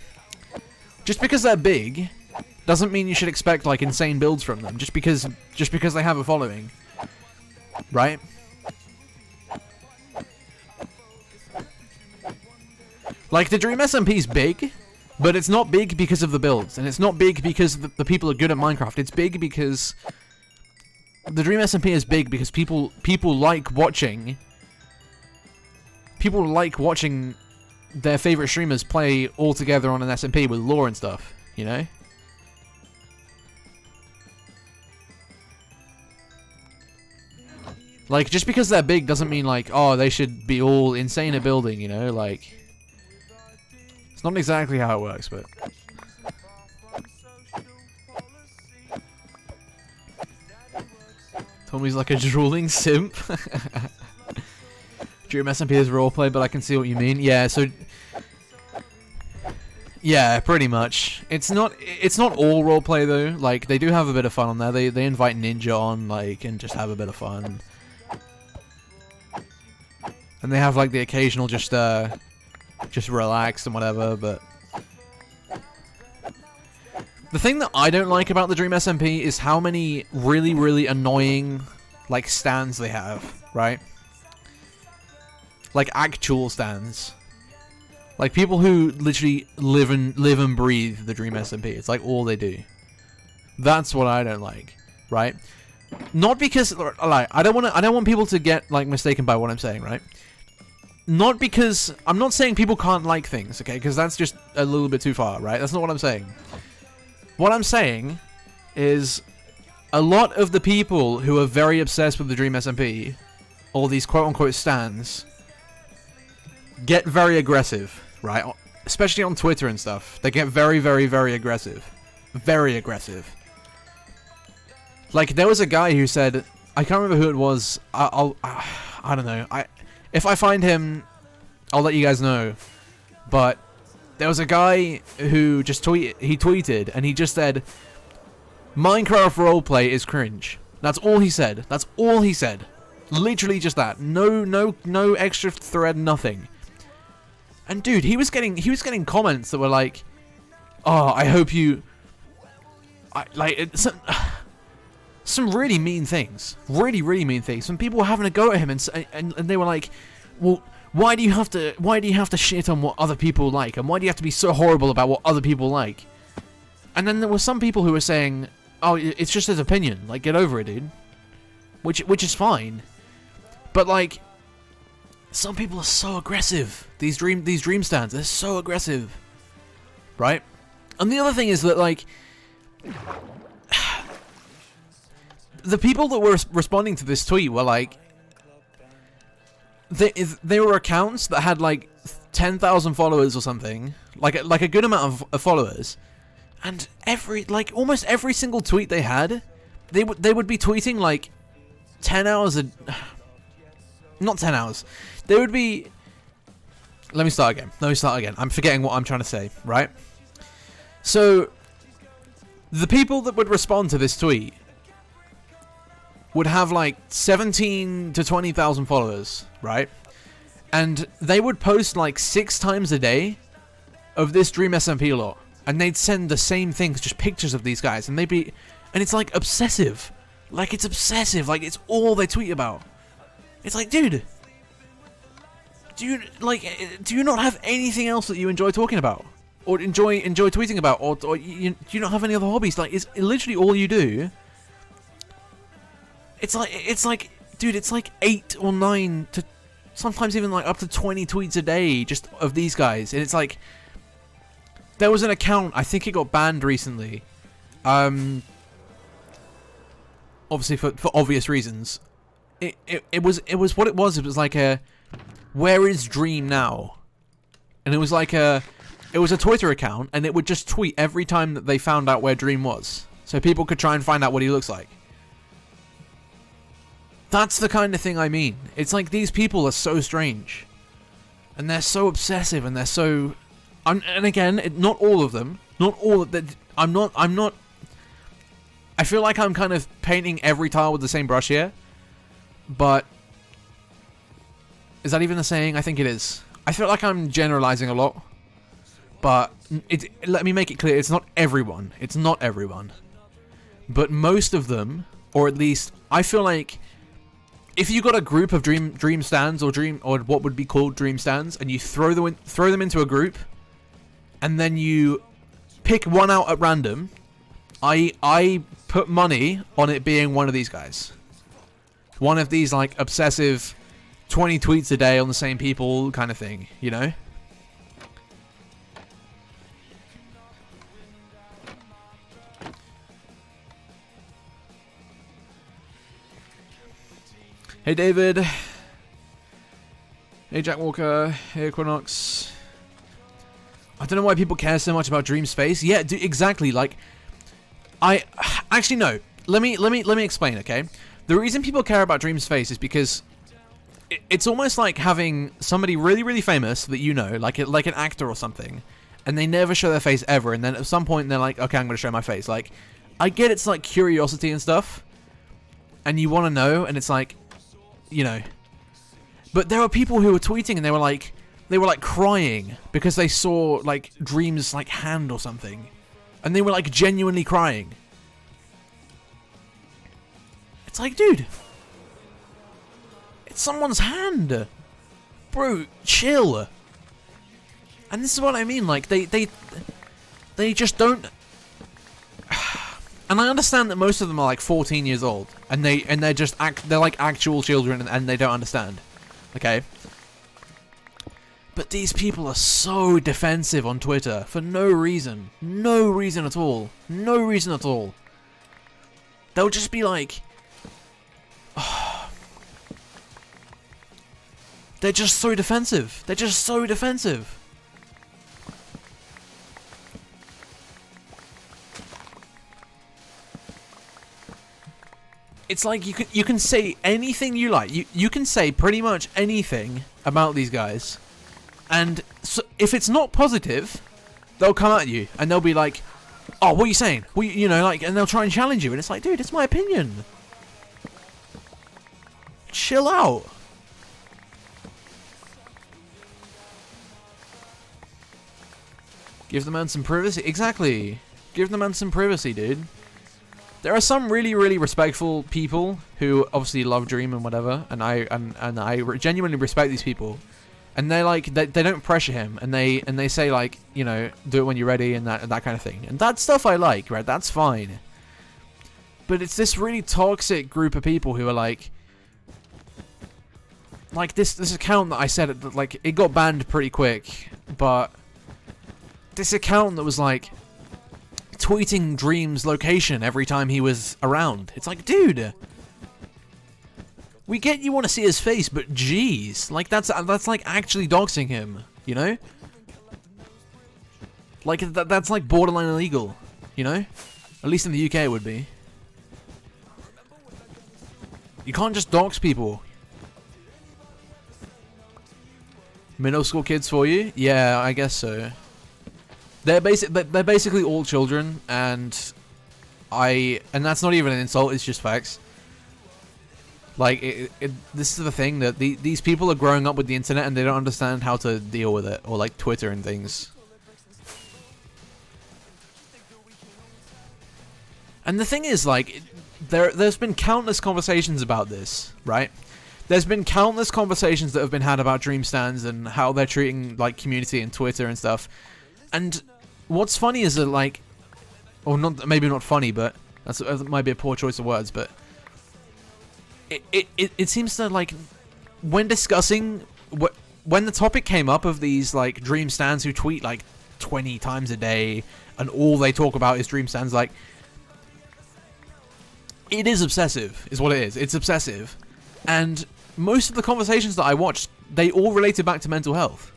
A: Just because they're big doesn't mean you should expect like insane builds from them. Just because they have a following, right? Like, the Dream SMP is big, but it's not big because of the builds, and it's not big because the people are good at Minecraft. It's big because the Dream SMP is big because people like watching. People like watching their favorite streamers play all together on an SMP with lore and stuff, you know? Like, just because they're big doesn't mean, like, oh, they should be all insane at building, you know? Like, it's not exactly how it works, but... Tommy's like a drooling simp. Dream SMP is roleplay, but I can see what you mean. Yeah, so... Yeah, pretty much. It's not all roleplay, though. Like, they do have a bit of fun on there. They invite Ninja on, like, and just have a bit of fun. And they have, like, the occasional just relaxed and whatever, but... The thing that I don't like about the Dream SMP is how many really, really annoying, like, stands they have, right? Like, actual stands. Like, people who literally live and breathe the Dream SMP. It's, like, all they do. That's what I don't like, right? Not because, like, I don't want people to get, like, mistaken by what I'm saying, right? Not because... I'm not saying people can't like things, okay? Because that's just a little bit too far, right? That's not what I'm saying. What I'm saying is a lot of the people who are very obsessed with the Dream SMP, all these quote-unquote stans, get very aggressive, right? Especially on Twitter and stuff. They get very, very, very aggressive. Very aggressive. Like, there was a guy who said... I can't remember who it was. I don't know. If I find him, I'll let you guys know. But there was a guy who just tweeted, and he just said, Minecraft roleplay is cringe. That's all he said. That's all he said. Literally just that. No extra thread, nothing. And dude, he was getting comments that were like, "Oh, I hope you," some really mean things, really mean things. Some people were having a go at him, and they were like, "Well, why do you have to shit on what other people like, and why do you have to be so horrible about what other people like?" And then there were some people who were saying, "Oh, it's just his opinion. Like, get over it, dude." Which is fine, but like, some people are so aggressive. These dream stands, they're so aggressive, right? And the other thing is that, like, the people that were responding to this tweet were like, they were accounts that had like 10,000 followers or something, like a good amount of followers, and almost every single tweet they had, they would be tweeting like 10 hours not 10 hours. They would be... Let me start again. I'm forgetting what I'm trying to say, right? So, the people that would respond to this tweet would have like 17 to 20,000 followers, right? And they would post like 6 times a day of this Dream SMP lot. And they'd send the same things, just pictures of these guys. And they'd be... And it's like obsessive. Like, it's obsessive. Like, it's all they tweet about. It's like, dude... Do you not have anything else that you enjoy talking about, or enjoy tweeting about, or do you not have any other hobbies? Like, it's literally all you do. It's like, dude, it's like 8 or 9 to sometimes even like up to 20 tweets a day just of these guys, and it's like, there was an account, I think it got banned recently, obviously for obvious reasons. It was what it was. It was like a, where is Dream now? And it was like it was a Twitter account, and it would just tweet every time that they found out where Dream was, so people could try and find out what he looks like. That's the kind of thing I mean. It's like, these people are so strange, and they're so obsessive, and they're so... and again, not all of them. Not all of that. I'm not... I feel like I'm kind of painting every tile with the same brush here, but Is that even a saying? I think it is. I feel like I'm generalizing a lot, but let me make it clear, it's not everyone. It's not everyone. But most of them, or at least I feel like if you got a group of dream stands or what would be called dream stands, and you throw them into a group, and then you pick one out at random, I put money on it being one of these guys. One of these like obsessive 20 tweets a day on the same people kind of thing, you know? Hey David. Hey Jack Walker. Hey Equinox. I don't know why people care so much about Dream Space. Yeah, exactly. Like, I actually no. Let me explain. Okay, the reason people care about Dream Space is because it's almost like having somebody really famous that you know, like an actor or something, and they never show their face ever, and then at some point they're like, okay, I'm gonna show my face. Like, I get it's like curiosity and stuff, and you want to know, and it's like, you know, but there are people who were tweeting and they were like crying because they saw like Dream's like hand or something, and they were like genuinely crying. It's like, dude, it's someone's hand, bro, chill. And this is what I mean, like they just don't. And I understand that most of them are like 14 years old, and they're just they're like actual children, and they don't understand. Okay. But these people are so defensive on Twitter for no reason. No reason at all. No reason at all. They'll just be like, oh. They're just so defensive. They're just so defensive. It's like you can say anything you like. You can say pretty much anything about these guys, and so if it's not positive, they'll come at you and they'll be like, "Oh, what are you saying? You know, like," and they'll try and challenge you, and it's like, dude, it's my opinion. Chill out. Give the man some privacy. Exactly. Give the man some privacy, dude. There are some really respectful people who obviously love Dream and whatever, and I genuinely respect these people, and they're like they don't pressure him, and they say like, you know, do it when you're ready and that kind of thing, and that stuff I like, right? That's fine. But it's this really toxic group of people who are like this account that I said, like, it got banned pretty quick, but this account that was like tweeting Dream's location every time he was around. It's like, dude, we get you want to see his face, but jeez, like that's like actually doxing him, you know? Like that's like borderline illegal, you know? At least in the UK it would be. You can't just dox people. Middle school kids for you? Yeah, I guess so. They're basically all children, and that's not even an insult. It's just facts. Like this is the thing, that these people are growing up with the internet and they don't understand how to deal with it, or like Twitter and things. And the thing is, like, there's been countless conversations about this, right? There's been countless conversations that have been had about Dream stands and how they're treating like community and Twitter and stuff. And what's funny is that, like, or not, maybe not funny, but that might be a poor choice of words, but it seems to, like, when discussing when the topic came up of these like Dream stands who tweet like 20 times a day and all they talk about is Dream stands, like, it is obsessive, is what it is. It's obsessive, and most of the conversations that I watched, they all related back to mental health.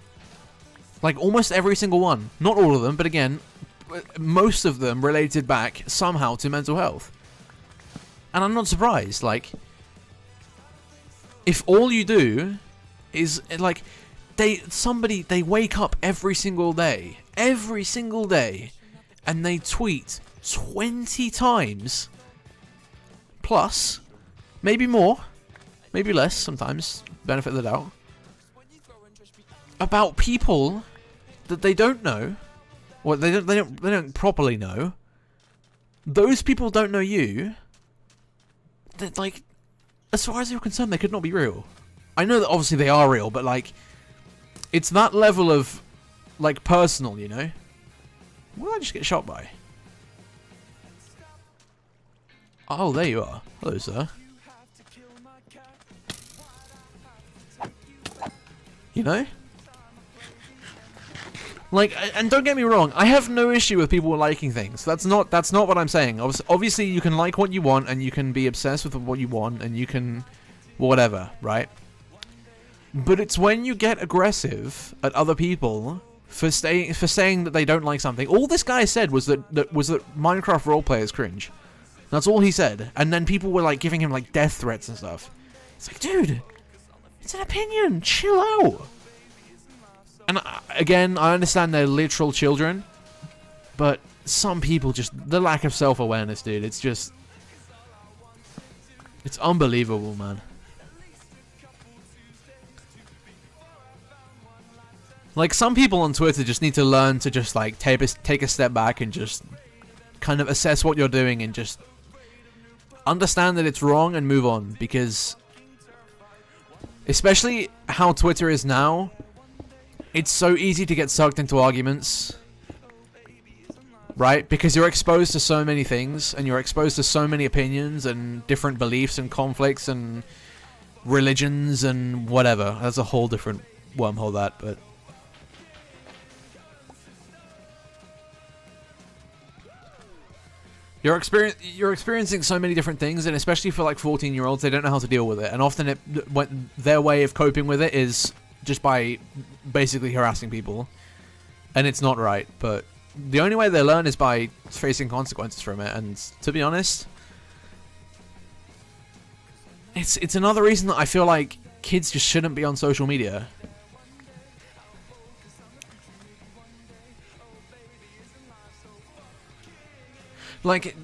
A: Like, almost every single one. Not all of them, but again, most of them related back somehow to mental health. And I'm not surprised. Like, if all you do is, like, they wake up every single day, and they tweet 20 times, plus, maybe more, maybe less sometimes, benefit of the doubt. about people that they don't know, or they don't properly know. Those people don't know you. That, like, as far as you're concerned, they could not be real. I know that obviously they are real, but like, it's that level of like personal, you know. What did I just get shot by? Oh, there you are. Hello, sir. You know? Like, and don't get me wrong, I have no issue with people liking things. That's not what I'm saying. Obviously, you can like what you want, and you can be obsessed with what you want, and you can whatever, right? But it's when you get aggressive at other people for saying that they don't like something. All this guy said was that Minecraft roleplay is cringe. That's all he said. And then people were like giving him like death threats and stuff. It's like, dude, it's an opinion. Chill out. And again, I understand they're literal children, but some people just, the lack of self-awareness, dude, it's just, it's unbelievable, man. Like, some people on Twitter just need to learn to just like take a step back and just kind of assess what you're doing and just understand that it's wrong and move on, because especially how Twitter is now, it's so easy to get sucked into arguments, right? Because you're exposed to so many things, and you're exposed to so many opinions and different beliefs and conflicts and religions and whatever. That's a whole different wormhole, that, but you're experiencing so many different things, and especially for like 14-year-olds, they don't know how to deal with it, and often their way of coping with it is just by basically harassing people, and it's not right. But the only way they learn is by facing consequences from it, and to be honest, it's another reason that I feel like kids just shouldn't be on social media. Like,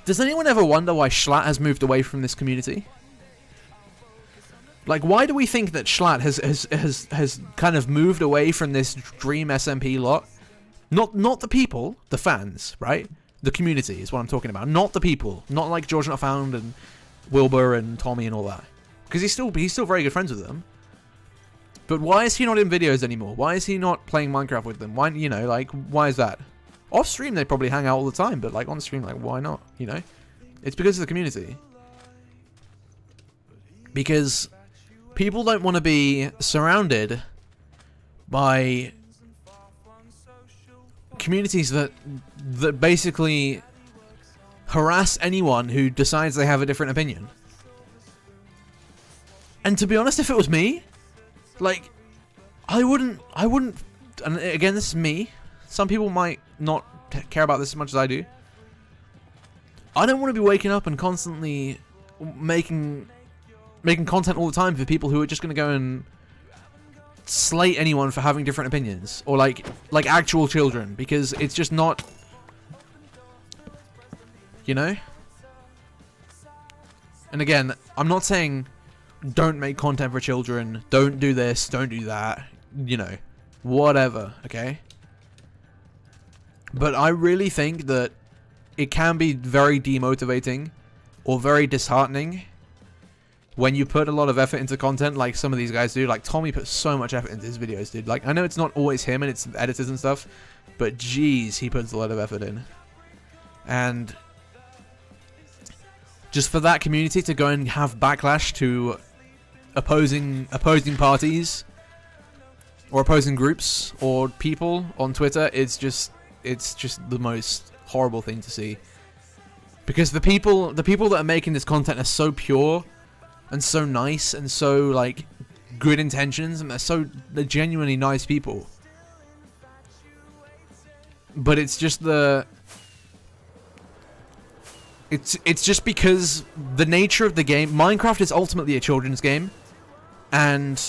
A: does anyone ever wonder why Schlatt has moved away from this community? Like, why do we think that Schlatt has kind of moved away from this dream SMP lot? Not the people, the fans, right? The community is what I'm talking about. Not the people. Not like George Not Found and Wilbur and Tommy and all that. Because he's still very good friends with them. But why is he not in videos anymore? Why is he not playing Minecraft with them? Why, you know, like, why is that? Off stream, they probably hang out all the time, but like on stream, like, why not? You know? It's because of the community. Because people don't want to be surrounded by communities that basically harass anyone who decides they have a different opinion. And to be honest, if it was me, like, I wouldn't, and again, this is me. Some people might not care about this as much as I do. I don't want to be waking up and constantly making content all the time for people who are just going to go and slate anyone for having different opinions, or like actual children, because it's just not, you know? And again, I'm not saying don't make content for children, don't do this, don't do that, you know, whatever, okay? But I really think that it can be very demotivating or very disheartening when you put a lot of effort into content like some of these guys do. Like, Tommy puts so much effort into his videos, dude. Like, I know it's not always him and it's editors and stuff, but geez, he puts a lot of effort in. And just for that community to go and have backlash to opposing parties or opposing groups or people on Twitter, it's just the most horrible thing to see. Because the people that are making this content are so pure and so nice and so like good intentions, and they're genuinely nice people. But it's just it's just because the nature of the game, Minecraft is ultimately a children's game, and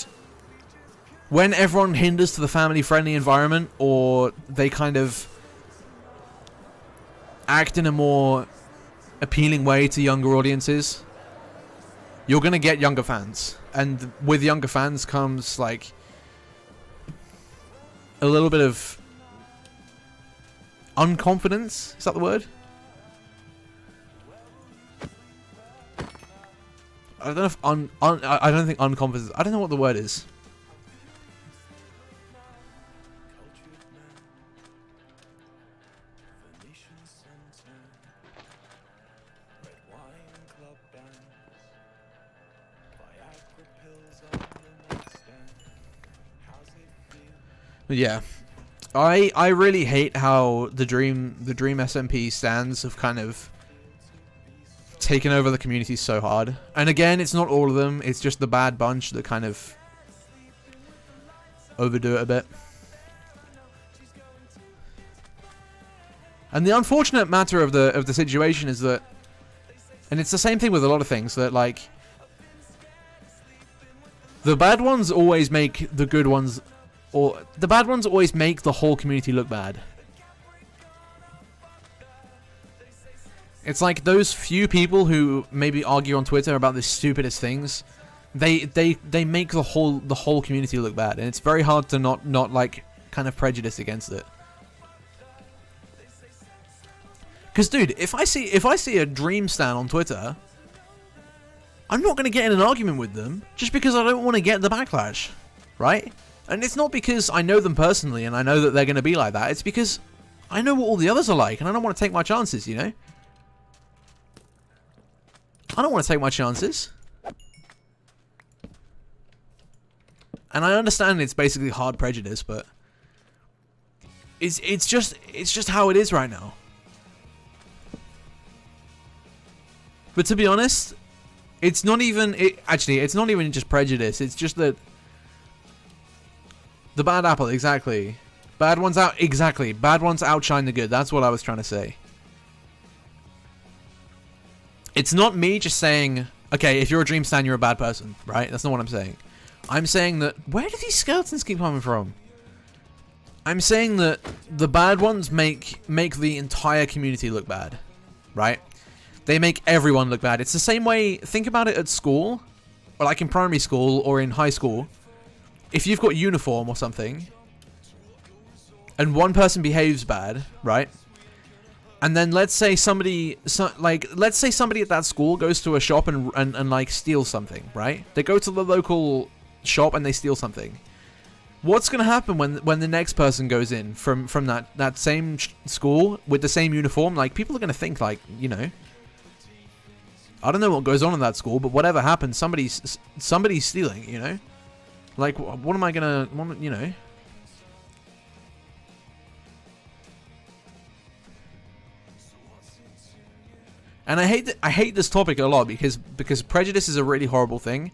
A: when everyone hinders to the family-friendly environment, or they kind of act in a more appealing way to younger audiences, you're gonna get younger fans, and with younger fans comes like a little bit of unconfidence. Is that the word? I don't know if I don't think unconfidence. I don't know what the word is.
B: Cultured man, Venetian suntan, red wine club bands, Viagra pills on the nightstand. How's it feel?
A: But yeah, I really hate how the Dream SMP stands have kind of taken over the community so hard. And again, it's not all of them. It's just the bad bunch that kind of overdo it a bit. And the unfortunate matter of the situation is that, and it's the same thing with a lot of things, that like the bad ones always make the good ones, or the bad ones always make the whole community look bad. It's like those few people who maybe argue on Twitter about the stupidest things, they make the whole community look bad, and it's very hard to not like kind of prejudice against it. Cause dude, if I see a Dream stan on Twitter, I'm not gonna get in an argument with them just because I don't want to get the backlash, right? And it's not because I know them personally and I know that they're gonna be like that. It's because I know what all the others are like, and I don't want to take my chances, you know? I don't want to take my chances. And I understand it's basically hard prejudice, but it's just how it is right now. But to be honest, it's not even it's not even just prejudice. It's just that the bad apple, exactly. Bad ones outshine the good. That's what I was trying to say. It's not me just saying, okay, if you're a Dream stan, you're a bad person, right? That's not what I'm saying. I'm saying that, where do these skeletons keep coming from? I'm saying that the bad ones make the entire community look bad, right? They make everyone look bad. It's the same way, think about it at school, or like in primary school or in high school. If you've got uniform or something, and one person behaves bad, right? And then let's say somebody at that school goes to a shop and like steals something, right? They go to the local shop and they steal something. What's gonna happen when the next person goes in from that same school with the same uniform? Like, people are gonna think, like, you know, I don't know what goes on in that school, but whatever happens, somebody's stealing, you know? Like, what am I gonna, you know? And I hate this topic a lot because prejudice is a really horrible thing.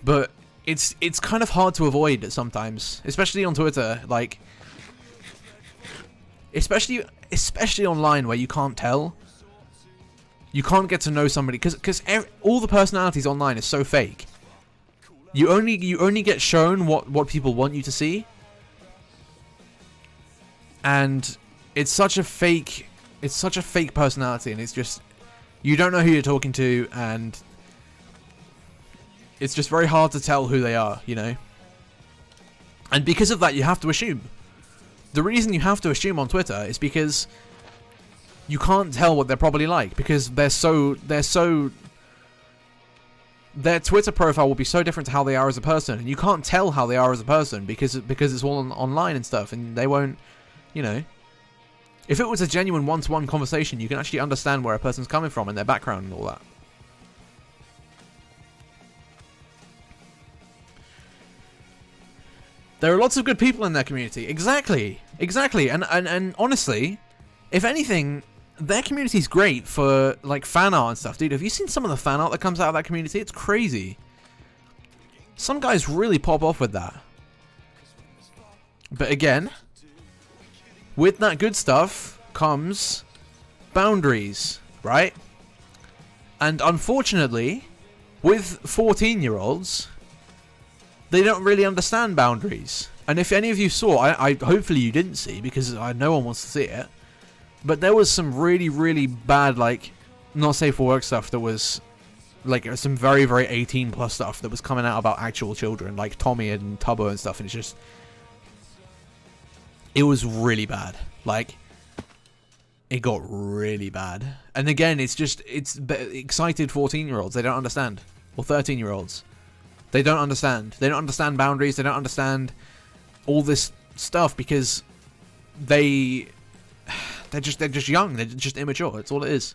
A: But it's kind of hard to avoid sometimes, especially on Twitter, like especially online where you can't tell. You can't get to know somebody because all the personalities online is so fake. You only get shown what people want you to see. And it's such a fake personality, and it's just, you don't know who you're talking to, and it's just very hard to tell who they are, you know? And because of that, you have to assume. The reason you have to assume on Twitter is because you can't tell what they're probably like, because their Twitter profile will be so different to how they are as a person, and you can't tell how they are as a person because it's all online and stuff, and they won't, you know. If it was a genuine one-to-one conversation, you can actually understand where a person's coming from and their background and all that. There are lots of good people in their community. Exactly. And honestly, if anything, their community's great for like fan art and stuff. Dude, have you seen some of the fan art that comes out of that community? It's crazy. Some guys really pop off with that. But again, with that good stuff comes boundaries, right? And unfortunately, with 14-year-olds, they don't really understand boundaries. And if any of you saw, I hopefully you didn't see, because no one wants to see it, but there was some really, really bad, like, not safe for work stuff that was like some very, very 18 plus stuff that was coming out about actual children, like Tommy and Tubbo and stuff, and it's just, it was really bad. Like, it got really bad. And again, it's excited 14-year-olds. They don't understand. Or 13-year-olds. They don't understand. They don't understand boundaries. They don't understand all this stuff because they're just young. They're just immature. That's all it is.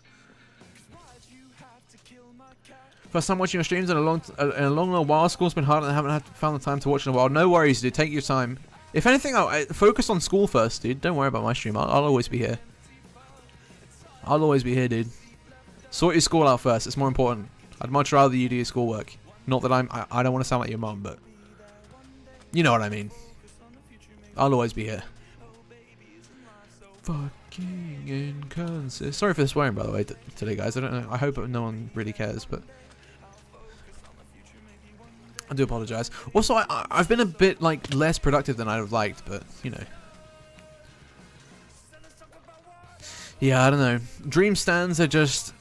A: First time watching your streams in a long while. School's been hard and I haven't found the time to watch in a while. No worries, dude. Take your time. If anything, I focus on school first, dude. Don't worry about my stream. I'll always be here. I'll always be here, dude. Sort your school out first. It's more important. I'd much rather you do your schoolwork. Not that I don't want to sound like your mum, but you know what I mean. I'll always be here. Fucking inconsistent. Sorry for the swearing, by the way, today, guys. I don't know. I hope no one really cares, but I do apologize. Also, I've been a bit like less productive than I'd have liked, but you know. Yeah, I don't know. Dream stands are just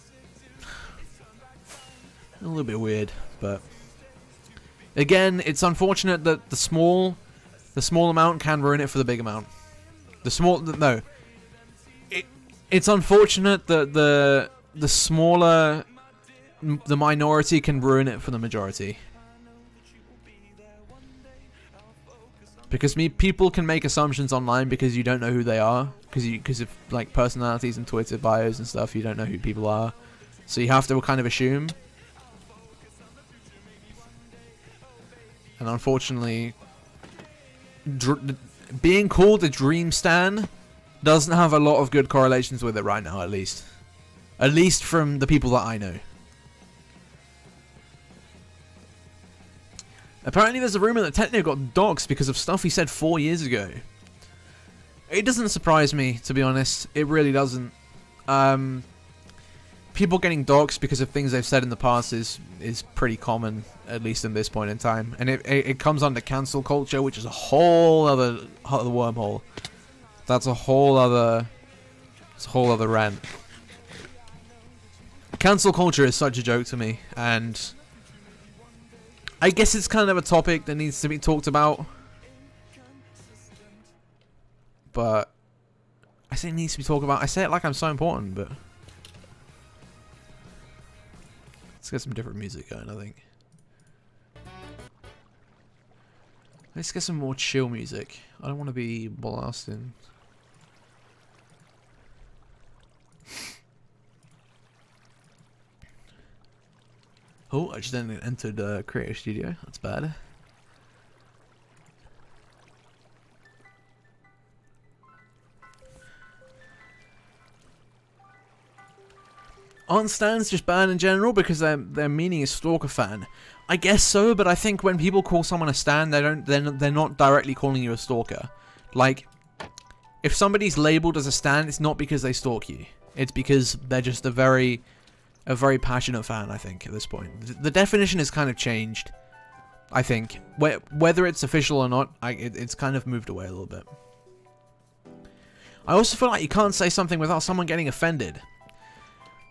A: a little bit weird, but again, it's unfortunate that the small amount can ruin it for the big amount. It's unfortunate that the smaller the minority can ruin it for the majority. Because people can make assumptions online because you don't know who they are, because of like personalities and Twitter bios and stuff. You don't know who people are, so you have to kind of assume. And unfortunately, being called a dream stan doesn't have a lot of good correlations with it right now, at least from the people that I know. Apparently there's a rumor that Techno got doxxed because of stuff he said 4 years ago. It doesn't surprise me, to be honest. It really doesn't. People getting doxxed because of things they've said in the past is pretty common, at least in this point in time. And it comes under cancel culture, which is a whole other wormhole. That's a whole other rant. Cancel culture is such a joke to me, and I guess it's kind of a topic that needs to be talked about. But I say it needs to be talked about. I say it like I'm so important, but let's get some different music going, I think. Let's get some more chill music. I don't want to be blasting. Oh, I just entered Creator Studio. That's bad. Aren't stans just bad in general because their meaning is stalker fan? I guess so, but I think when people call someone a stan, they're not directly calling you a stalker. Like, if somebody's labeled as a stan, it's not because they stalk you. It's because they're just a very passionate fan, I think, at this point. The definition has kind of changed, I think. Whether it's official or not, it's kind of moved away a little bit. I also feel like you can't say something without someone getting offended.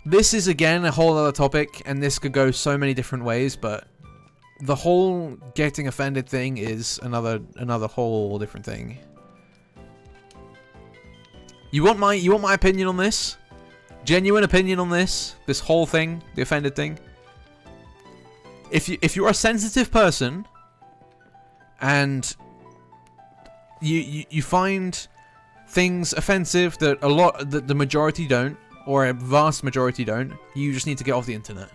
A: This is, again, a whole other topic, and this could go so many different ways, but the whole getting offended thing is another whole different thing. You want my opinion on this? Genuine opinion on this whole thing, the offended thing. If you're a sensitive person and you find things offensive that the majority don't, or a vast majority don't, you just need to get off the internet.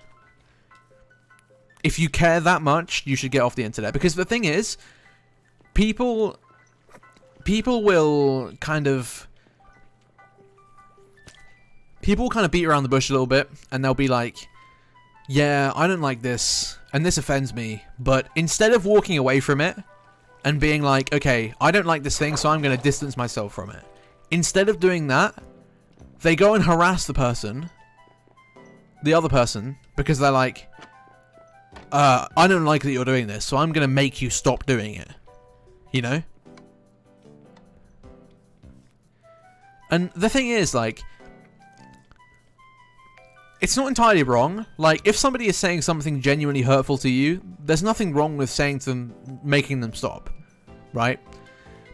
A: If you care that much, you should get off the internet, because the thing is, people will kind of beat around the bush a little bit, and they'll be like, yeah, I don't like this, and this offends me, but instead of walking away from it and being like, okay, I don't like this thing, so I'm going to distance myself from it. Instead of doing that, they go and harass the other person, because they're like, I don't like that you're doing this, so I'm going to make you stop doing it. You know? And the thing is, like, it's not entirely wrong. Like, if somebody is saying something genuinely hurtful to you, there's nothing wrong with saying to them, making them stop, right?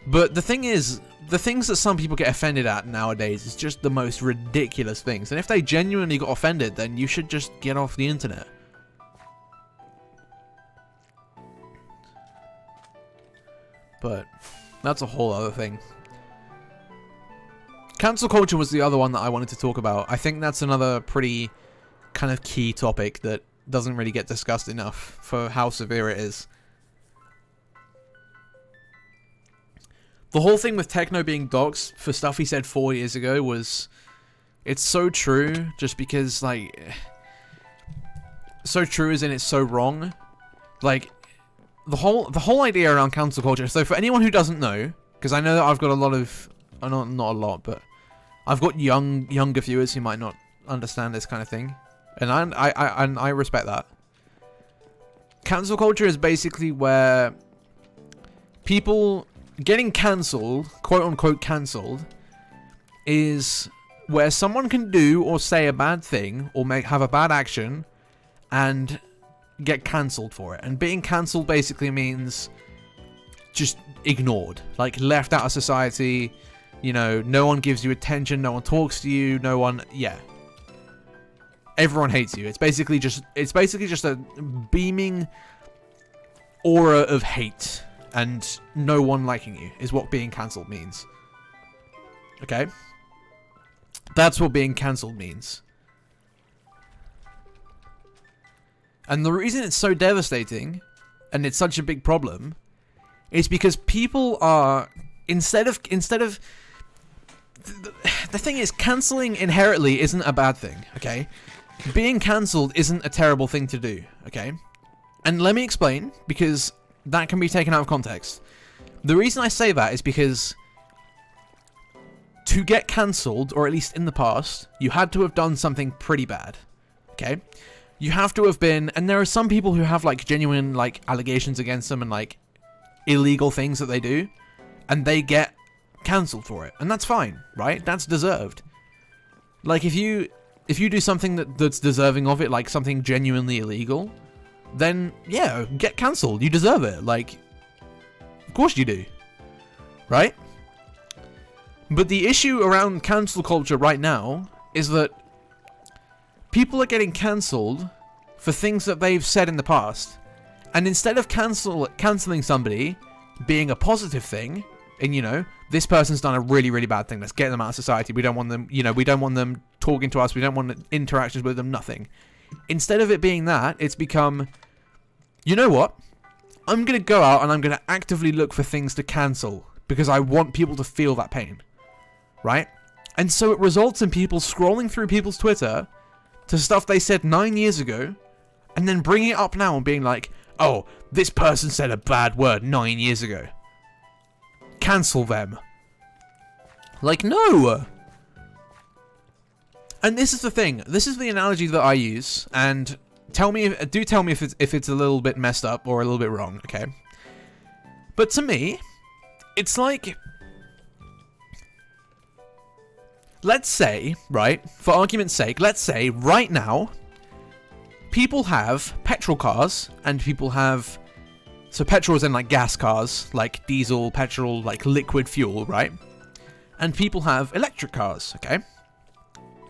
A: But the thing is, the things that some people get offended at nowadays is just the most ridiculous things. And if they genuinely got offended, then you should just get off the internet. But that's a whole other thing. Cancel culture was the other one that I wanted to talk about. I think that's another pretty kind of key topic that doesn't really get discussed enough for how severe it is. The whole thing with Techno being doxxed for stuff he said 4 years ago was... It's so true, just because, like... So true as in it's so wrong. Like, the whole idea around cancel culture... So for anyone who doesn't know, because I know that I've got a lot of... Not a lot, but... I've got younger viewers who might not understand this kind of thing. And I respect that. Cancel culture is basically where... people... Getting cancelled, quote-unquote cancelled, is where someone can do or say a bad thing or have a bad action and get cancelled for it. And being cancelled basically means just ignored, like left out of society. You know, no one gives you attention, no one talks to you, no one... Yeah. Everyone hates you. It's basically just a beaming aura of hate. And no one liking you is what being cancelled means. Okay? That's what being cancelled means. And the reason it's so devastating, and it's such a big problem, is because people are... Instead of... The thing is, cancelling inherently isn't a bad thing, okay? Being cancelled isn't a terrible thing to do, okay? And let me explain, because... that can be taken out of context. The reason I say that is because to get cancelled, or at least in the past, you had to have done something pretty bad. Okay? You have to have been... And there are some people who have, like, genuine, like, allegations against them and, like, illegal things that they do. And they get cancelled for it. And that's fine, right? That's deserved. Like, if you do something that's deserving of it, like something genuinely illegal... then, yeah, get cancelled. You deserve it. Like, of course you do. Right? But the issue around cancel culture right now is that people are getting cancelled for things that they've said in the past. And instead of cancelling somebody being a positive thing, and, you know, this person's done a really, really bad thing, let's get them out of society. We don't want them, you know, we don't want them talking to us. We don't want interactions with them, nothing. Instead of it being that, it's become, you know what? I'm going to go out and I'm going to actively look for things to cancel because I want people to feel that pain. Right? And so it results in people scrolling through people's Twitter to stuff they said 9 years ago and then bringing it up now and being like, oh, this person said a bad word 9 years ago. Cancel them. Like, no! And this is the thing. This is the analogy that I use, and tell me if it's a little bit messed up or a little bit wrong, okay? But to me, it's like, let's say, right, for argument's sake, let's say right now, people have petrol cars and people have, so petrol is in like gas cars, like diesel, petrol, like liquid fuel, right? And people have electric cars, okay?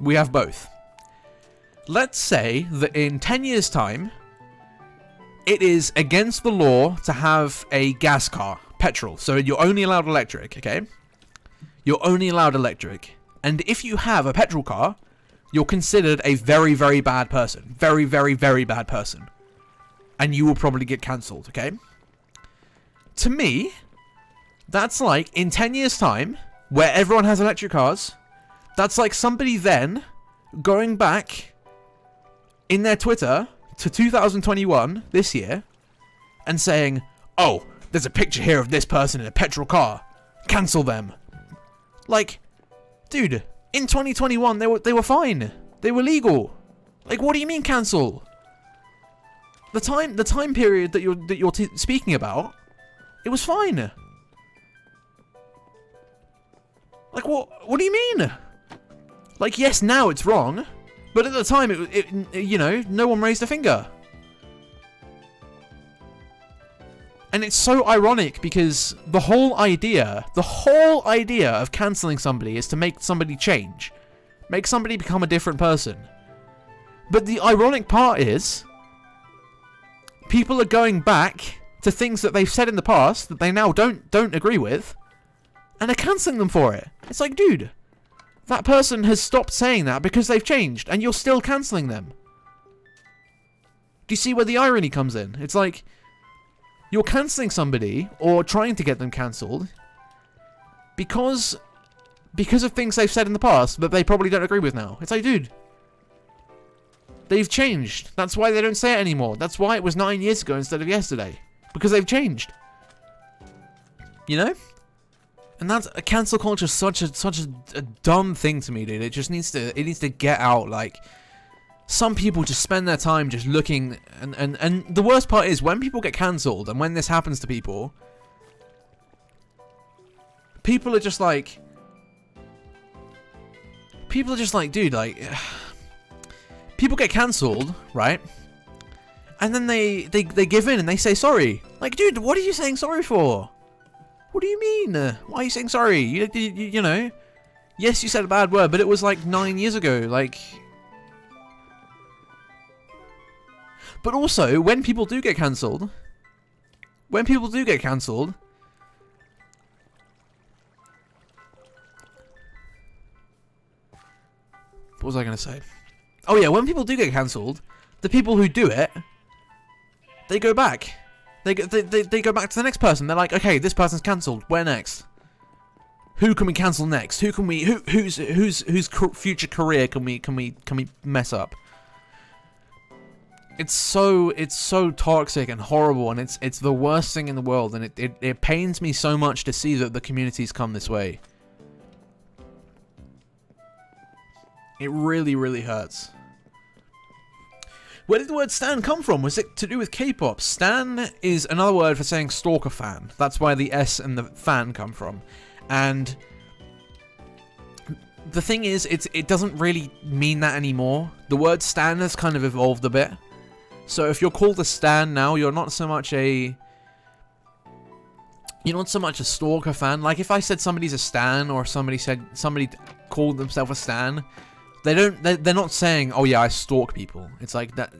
A: We have both. Let's say that in 10 years' time, it is against the law to have a gas car, petrol. So you're only allowed electric, okay? You're only allowed electric. And if you have a petrol car, you're considered a very, very bad person. Very, very, very bad person. And you will probably get cancelled, okay? To me, that's like, in 10 years' time, where everyone has electric cars... That's like somebody then going back in their Twitter to 2021, this year, and saying, oh, there's a picture here of this person in a petrol car. Cancel them. Like, dude, in 2021, they were fine. They were legal. Like, what do you mean cancel? The time period that you're speaking about, it was fine. Like, what do you mean? Like, yes, now it's wrong, But at the time, you know, no one raised a finger. And it's so ironic because the whole idea of cancelling somebody is to make somebody change. Make somebody become a different person. But the ironic part is, people are going back to things that they've said in the past that they now don't agree with, and are cancelling them for it. It's like, dude, that person has stopped saying that because they've changed, and you're still cancelling them. Do you see where the irony comes in? It's like, you're cancelling somebody, or trying to get them cancelled, because of things they've said in the past that they probably don't agree with now. It's like, dude, they've changed. That's why they don't say it anymore. That's why it was 9 years ago instead of yesterday. Because they've changed. You know? And that's a cancel culture is such a dumb thing to me, dude. It just needs to get out. Like, some people just spend their time just looking, and the worst part is when people get cancelled and when this happens to people, people are just like, dude, like, people get cancelled, right? And then they give in and they say sorry. Like, dude, what are you saying sorry for? What do you mean? Why are you saying sorry? You know, yes, you said a bad word, but it was like 9 years ago. Like, but also when people do get cancelled, what was I gonna say? Oh yeah, when people do get cancelled, the people who do it, they go back. They go back to the next person. They're like, okay, this person's cancelled. Where next? Who can we cancel next? Whose future career can we mess up? It's so toxic and horrible, and it's the worst thing in the world, and it pains me so much to see that the community's come this way. It really, really hurts. Where did the word stan come from? Was it to do with K-pop? Stan is another word for saying stalker fan. That's where the S and the fan come from. And the thing is, it doesn't really mean that anymore. The word stan has kind of evolved a bit. So if you're called a stan now, you're not so much a stalker fan. Like if I said somebody's a stan, or somebody called themselves a stan, they're not saying, oh yeah, I stalk people. It's like that.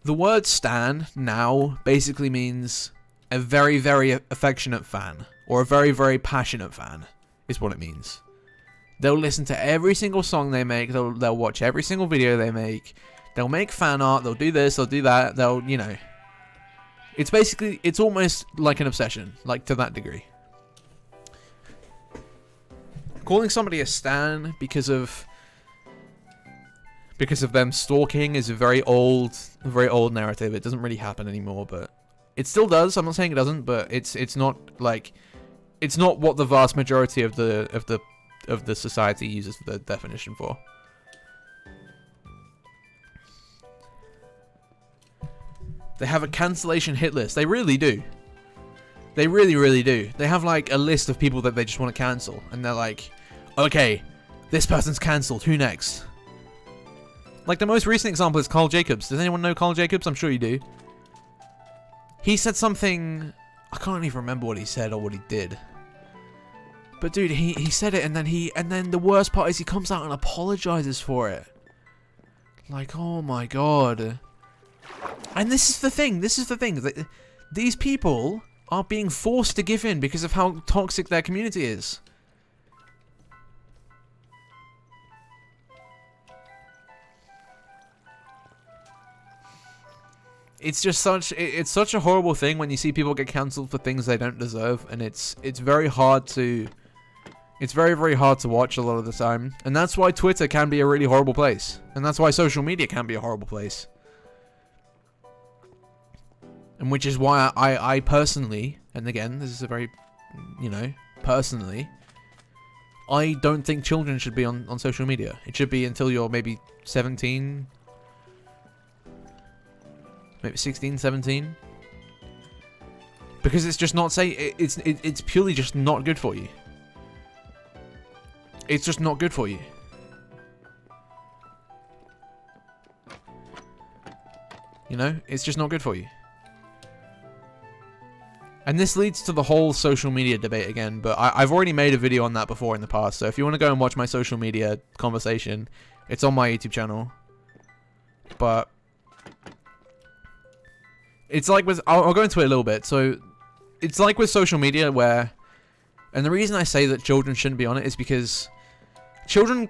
A: The word stan now basically means a very, very affectionate fan, or a very, very passionate fan, is what it means. They'll listen to every single song they make, they'll watch every single video they make, they'll make fan art, they'll do this, they'll do that, they'll, you know. It's almost like an obsession, like to that degree. Calling somebody a stan because of them stalking is a very old narrative. It doesn't really happen anymore, but it still does. I'm not saying it doesn't, but it's not what the vast majority of the society uses the definition for. They have a cancellation hit list. They really do. They really, really do. They have like a list of people that they just want to cancel, and they're like, okay, this person's cancelled. Who next? Like the most recent example is Carl Jacobs. Does anyone know Carl Jacobs? I'm sure you do. He said something, I can't even remember what he said or what he did. But dude, he said it, and then the worst part is he comes out and apologizes for it. Like, oh my god. And this is the thing. That these people are being forced to give in because of how toxic their community is. It's just such a horrible thing when you see people get cancelled for things they don't deserve, and it's very hard to very, very hard to watch a lot of the time. And that's why Twitter can be a really horrible place. And that's why social media can be a horrible place. And which is why I personally, and again, this is a very, personally, I don't think children should be on social media. It should be until you're maybe 17, maybe 16, 17. Because it's just not it's purely just not good for you. It's just not good for you. You know, it's just not good for you. And this leads to the whole social media debate again, but I've already made a video on that before in the past, so if you want to go and watch my social media conversation, it's on my YouTube channel. But it's like with... I'll go into it a little bit. So it's like with social media where... And the reason I say that children shouldn't be on it is because children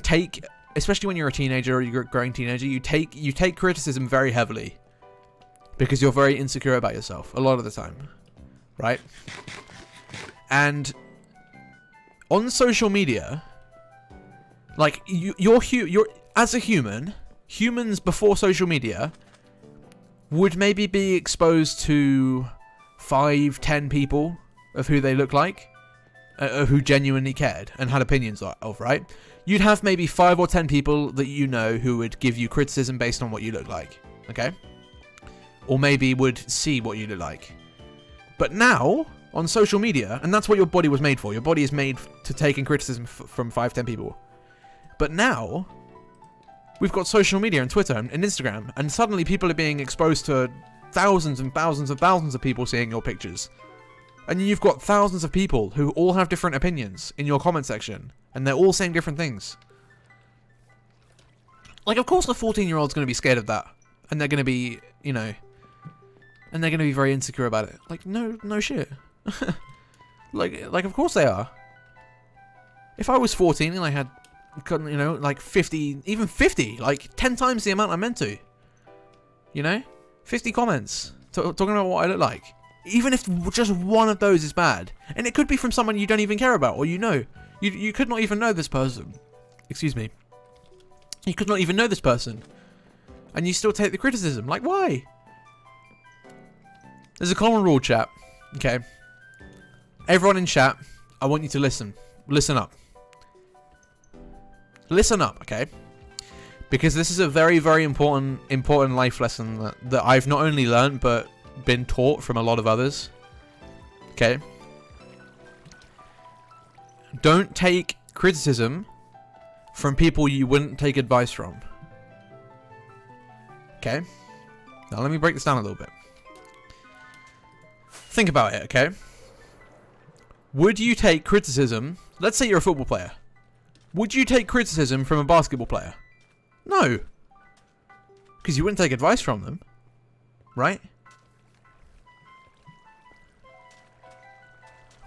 A: take... Especially when you're a teenager or you're a growing teenager, you take criticism very heavily. Because you're very insecure about yourself a lot of the time. Right? And on social media, like you're as a human, humans before social media would maybe be exposed to 5-10 people of who they look like, who genuinely cared and had opinions of, right? You'd have maybe 5 or 10 people that you know who would give you criticism based on what you look like, okay? Or maybe would see what you look like. But now, on social media, and that's what your body was made for. Your body is made to take in criticism from 5-10 people. But now, we've got social media and Twitter and Instagram, and suddenly people are being exposed to thousands and thousands and thousands of people seeing your pictures. And you've got thousands of people who all have different opinions in your comment section, and they're all saying different things. Like, of course the 14-year-old's going to be scared of that, and they're going to be, you know... And they're going to be very insecure about it. Like, no shit. like, of course they are. If I was 14 and I had, you know, like 50, even 50, like 10 times the amount I meant to. You know? 50 comments talking about what I look like. Even if just one of those is bad. And it could be from someone you don't even care about, or you know. You could not even know this person. Excuse me. You could not even know this person. And you still take the criticism. Like, why? There's a common rule, chat. Okay. Everyone in chat, I want you to listen. Listen up. Listen up, okay? Because this is a very, very important life lesson that I've not only learned, but been taught from a lot of others. Okay? Don't take criticism from people you wouldn't take advice from. Okay? Now let me break this down a little bit. Think about it, okay? Would you take criticism... Let's say you're a football player. Would you take criticism from a basketball player? No. Because you wouldn't take advice from them. Right?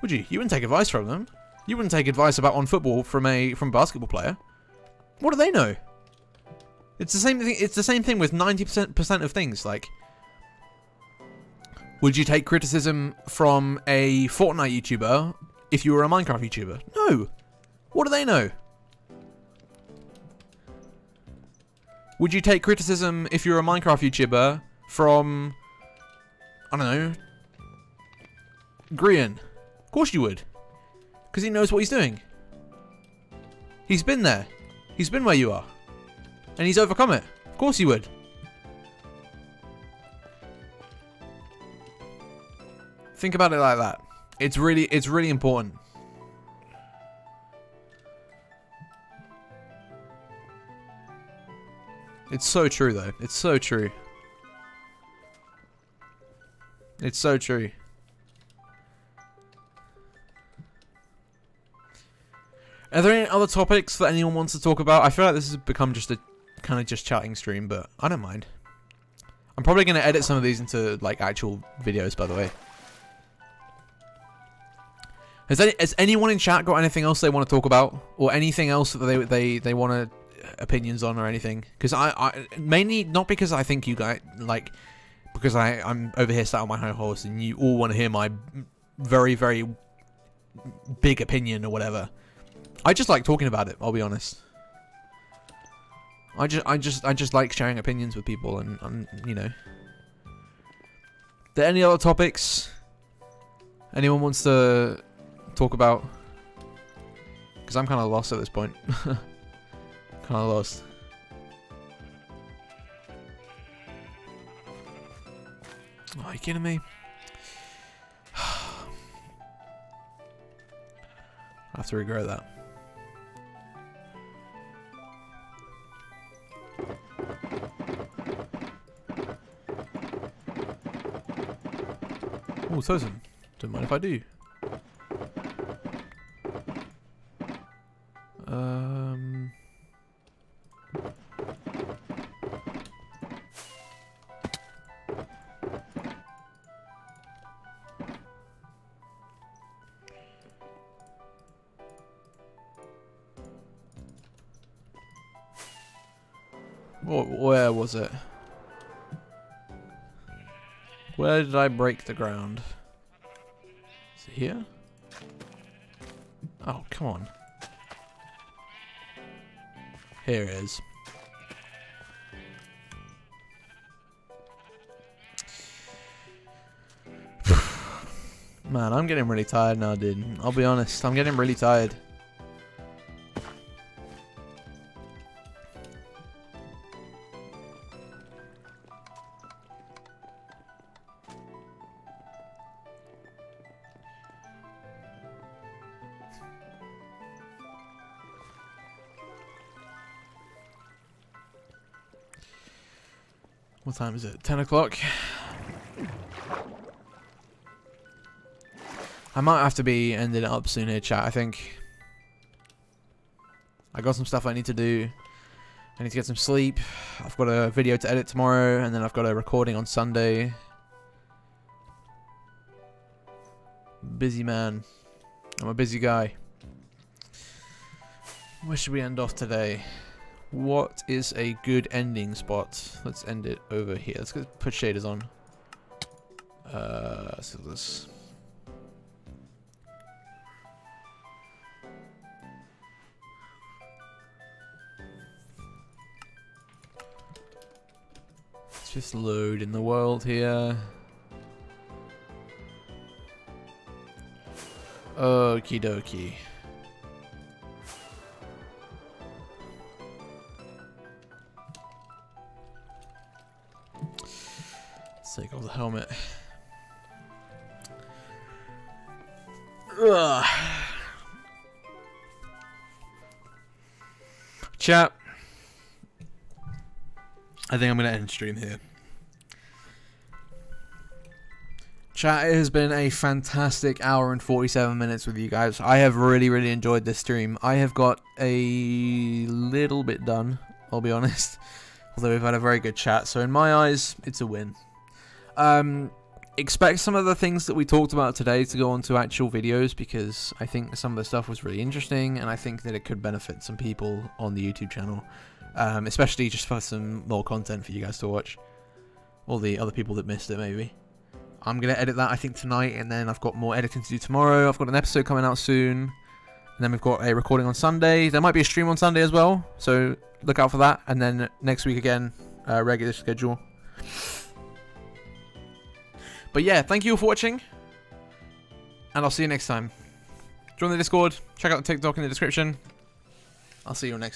A: Would you? You wouldn't take advice from them. You wouldn't take advice on football from a basketball player. What do they know? It's the same thing. It's the same thing with 90% of things. Like, would you take criticism from a Fortnite YouTuber if you were a Minecraft YouTuber? No. What do they know? Would you take criticism if you're a Minecraft YouTuber from, I don't know, Grian? Of course you would. Because he knows what he's doing. He's been there. He's been where you are. And he's overcome it. Of course he would. Think about it like that. It's really important. It's so true though. It's so true. It's so true. Are there any other topics that anyone wants to talk about? I feel like this has become just a kind of just chatting stream, but I don't mind. I'm probably going to edit some of these into like actual videos, by the way. Has anyone in chat got anything else they want to talk about, or anything else that they want opinions on or anything? Because I mainly not because I think you guys like, because I'm over here sat on my high horse and you all want to hear my very, very big opinion or whatever. I just like talking about it, I'll be honest. I just like sharing opinions with people and you know. Are there any other topics anyone wants to talk about? Because I'm kind of lost at this point. Kind of lost. Oh, are you kidding me? I have to regret that. Oh, totem. Don't mind if I do. Where was it? Where did I break the ground? Is it here? Oh, come on. Here it is. Man, I'm getting really tired now, dude. I'll be honest, I'm getting really tired. What time is it? 10 o'clock? I might have to be ending it up soon here, chat, I think. I got some stuff I need to do. I need to get some sleep. I've got a video to edit tomorrow, and then I've got a recording on Sunday. Busy man. I'm a busy guy. Where should we end off today? What is a good ending spot? Let's end it over here. Let's go put shaders on. So this. Let's just load in the world here. Okie dokie. Let's take off the helmet. Ugh. Chat. I think I'm going to end stream here. Chat, it has been a fantastic hour and 47 minutes with you guys. I have really enjoyed this stream. I have got a little bit done, I'll be honest. Although we've had a very good chat, so in my eyes, it's a win. Expect some of the things that we talked about today to go onto actual videos, because I think some of the stuff was really interesting, and I think that it could benefit some people on the YouTube channel. Especially just for some more content for you guys to watch. Or the other people that missed it, maybe. I'm going to edit that, I think, tonight, and then I've got more editing to do tomorrow. I've got an episode coming out soon. And then we've got a recording on Sunday. There might be a stream on Sunday as well, so look out for that. And then next week again, regular schedule. But yeah, thank you all for watching. And I'll see you next time. Join the Discord. Check out the TikTok in the description. I'll see you next time.